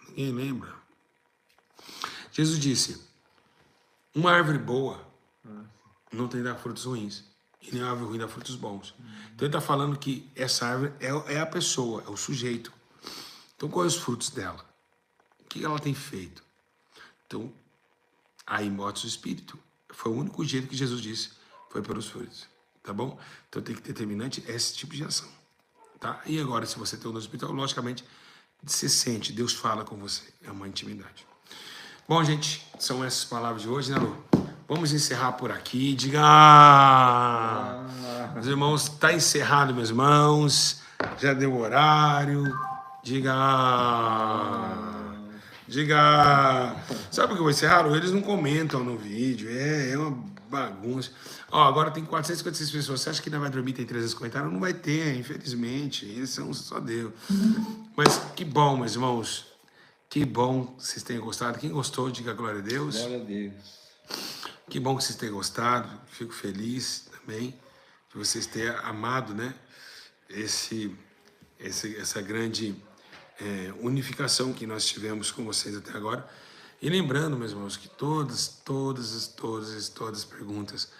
Ninguém lembra. Jesus disse, uma árvore boa não tem dar frutos ruins. E nem uma árvore ruim dá frutos bons. Então ele está falando que essa árvore é a pessoa, é o sujeito. Então quais os frutos dela? O que ela tem feito? Então, aí mostra o Espírito. Foi o único jeito que Jesus disse, foi pelos frutos. Tá bom? Então tem que ter determinante esse tipo de ação. Tá? E agora, se você tem o dom espiritual, logicamente, você sente, Deus fala com você. É uma intimidade. Bom, gente, são essas palavras de hoje, né, Lu? Vamos encerrar por aqui. Diga... Meus irmãos, está encerrado, meus irmãos. Já deu horário. Diga... Sabe por que eu vou encerrar? Eles não comentam no vídeo. É uma bagunça. Ó, agora tem 456 pessoas. Você acha que ainda vai dormir? Tem 300 comentários? Não vai ter, infelizmente. Eles são só Deus. Mas que bom, meus irmãos. Que bom que vocês tenham gostado. Quem gostou, diga glória a Deus. Glória a Deus. Que bom que vocês tenham gostado. Fico feliz também de vocês terem amado, né? Essa grande unificação que nós tivemos com vocês até agora. E lembrando, meus irmãos, que todas as perguntas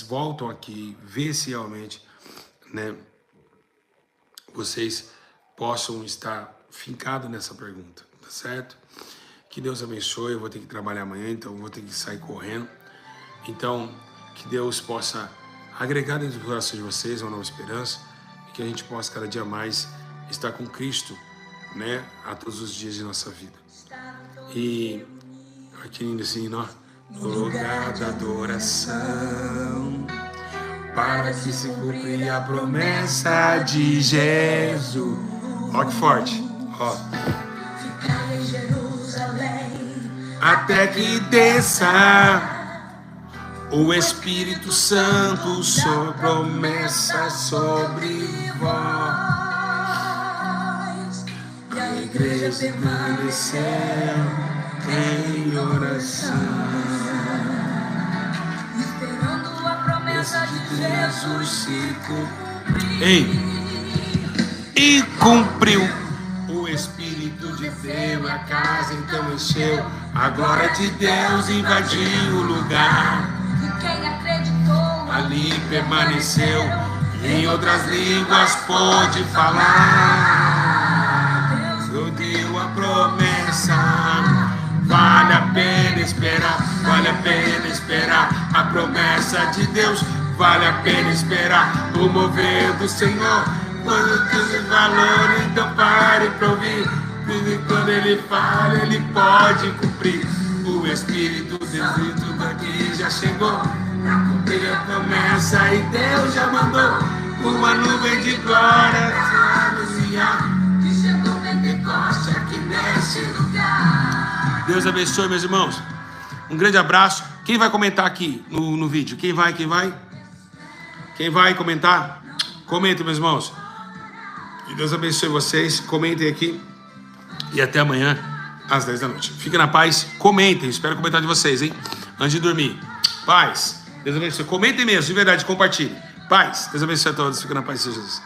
voltam aqui, ver se realmente, né, vocês possam estar fincados nessa pergunta, tá certo? Que Deus abençoe. Eu vou ter que trabalhar amanhã, então eu vou ter que sair correndo. Então, que Deus possa agregar dentro do coração de vocês uma nova esperança e que a gente possa cada dia mais estar com Cristo, né, a todos os dias de nossa vida. E aqui lindo assim, ó, no lugar da adoração, para que se cumpra a promessa de Jesus. Ó que forte, ó. Ficar em Jerusalém, até que desça o Espírito Santo, sua promessa sobre vós. E a igreja permaneceu em oração, esperando a promessa de Jesus se cumprir. Ei, e cumpriu. O Espírito de Deus a casa então encheu, a glória de Deus invadiu o lugar. E quem acreditou ali permaneceu, em outras línguas pôde falar. Deus deu a promessa, vale a pena esperar, vale a pena esperar. A promessa de Deus, vale a pena esperar. O mover do Senhor, quando tem valor, então pare para ouvir. E quando Ele fala, Ele pode cumprir. O Espírito Deus daqui já chegou a cumprir a promessa, e Deus já mandou uma nuvem de glória para anunciar que chegou Pentecoste aqui nesse lugar. Deus abençoe, meus irmãos. Um grande abraço. Quem vai comentar aqui no vídeo? Quem vai? Quem vai comentar? Comentem, meus irmãos. E Deus abençoe vocês. Comentem aqui. E até amanhã, às 10 da noite. Fiquem na paz. Comentem. Espero o comentário de vocês, hein? Antes de dormir. Paz. Deus abençoe. Comentem mesmo, de verdade. Compartilhem. Paz. Deus abençoe a todos. Fiquem na paz de Jesus.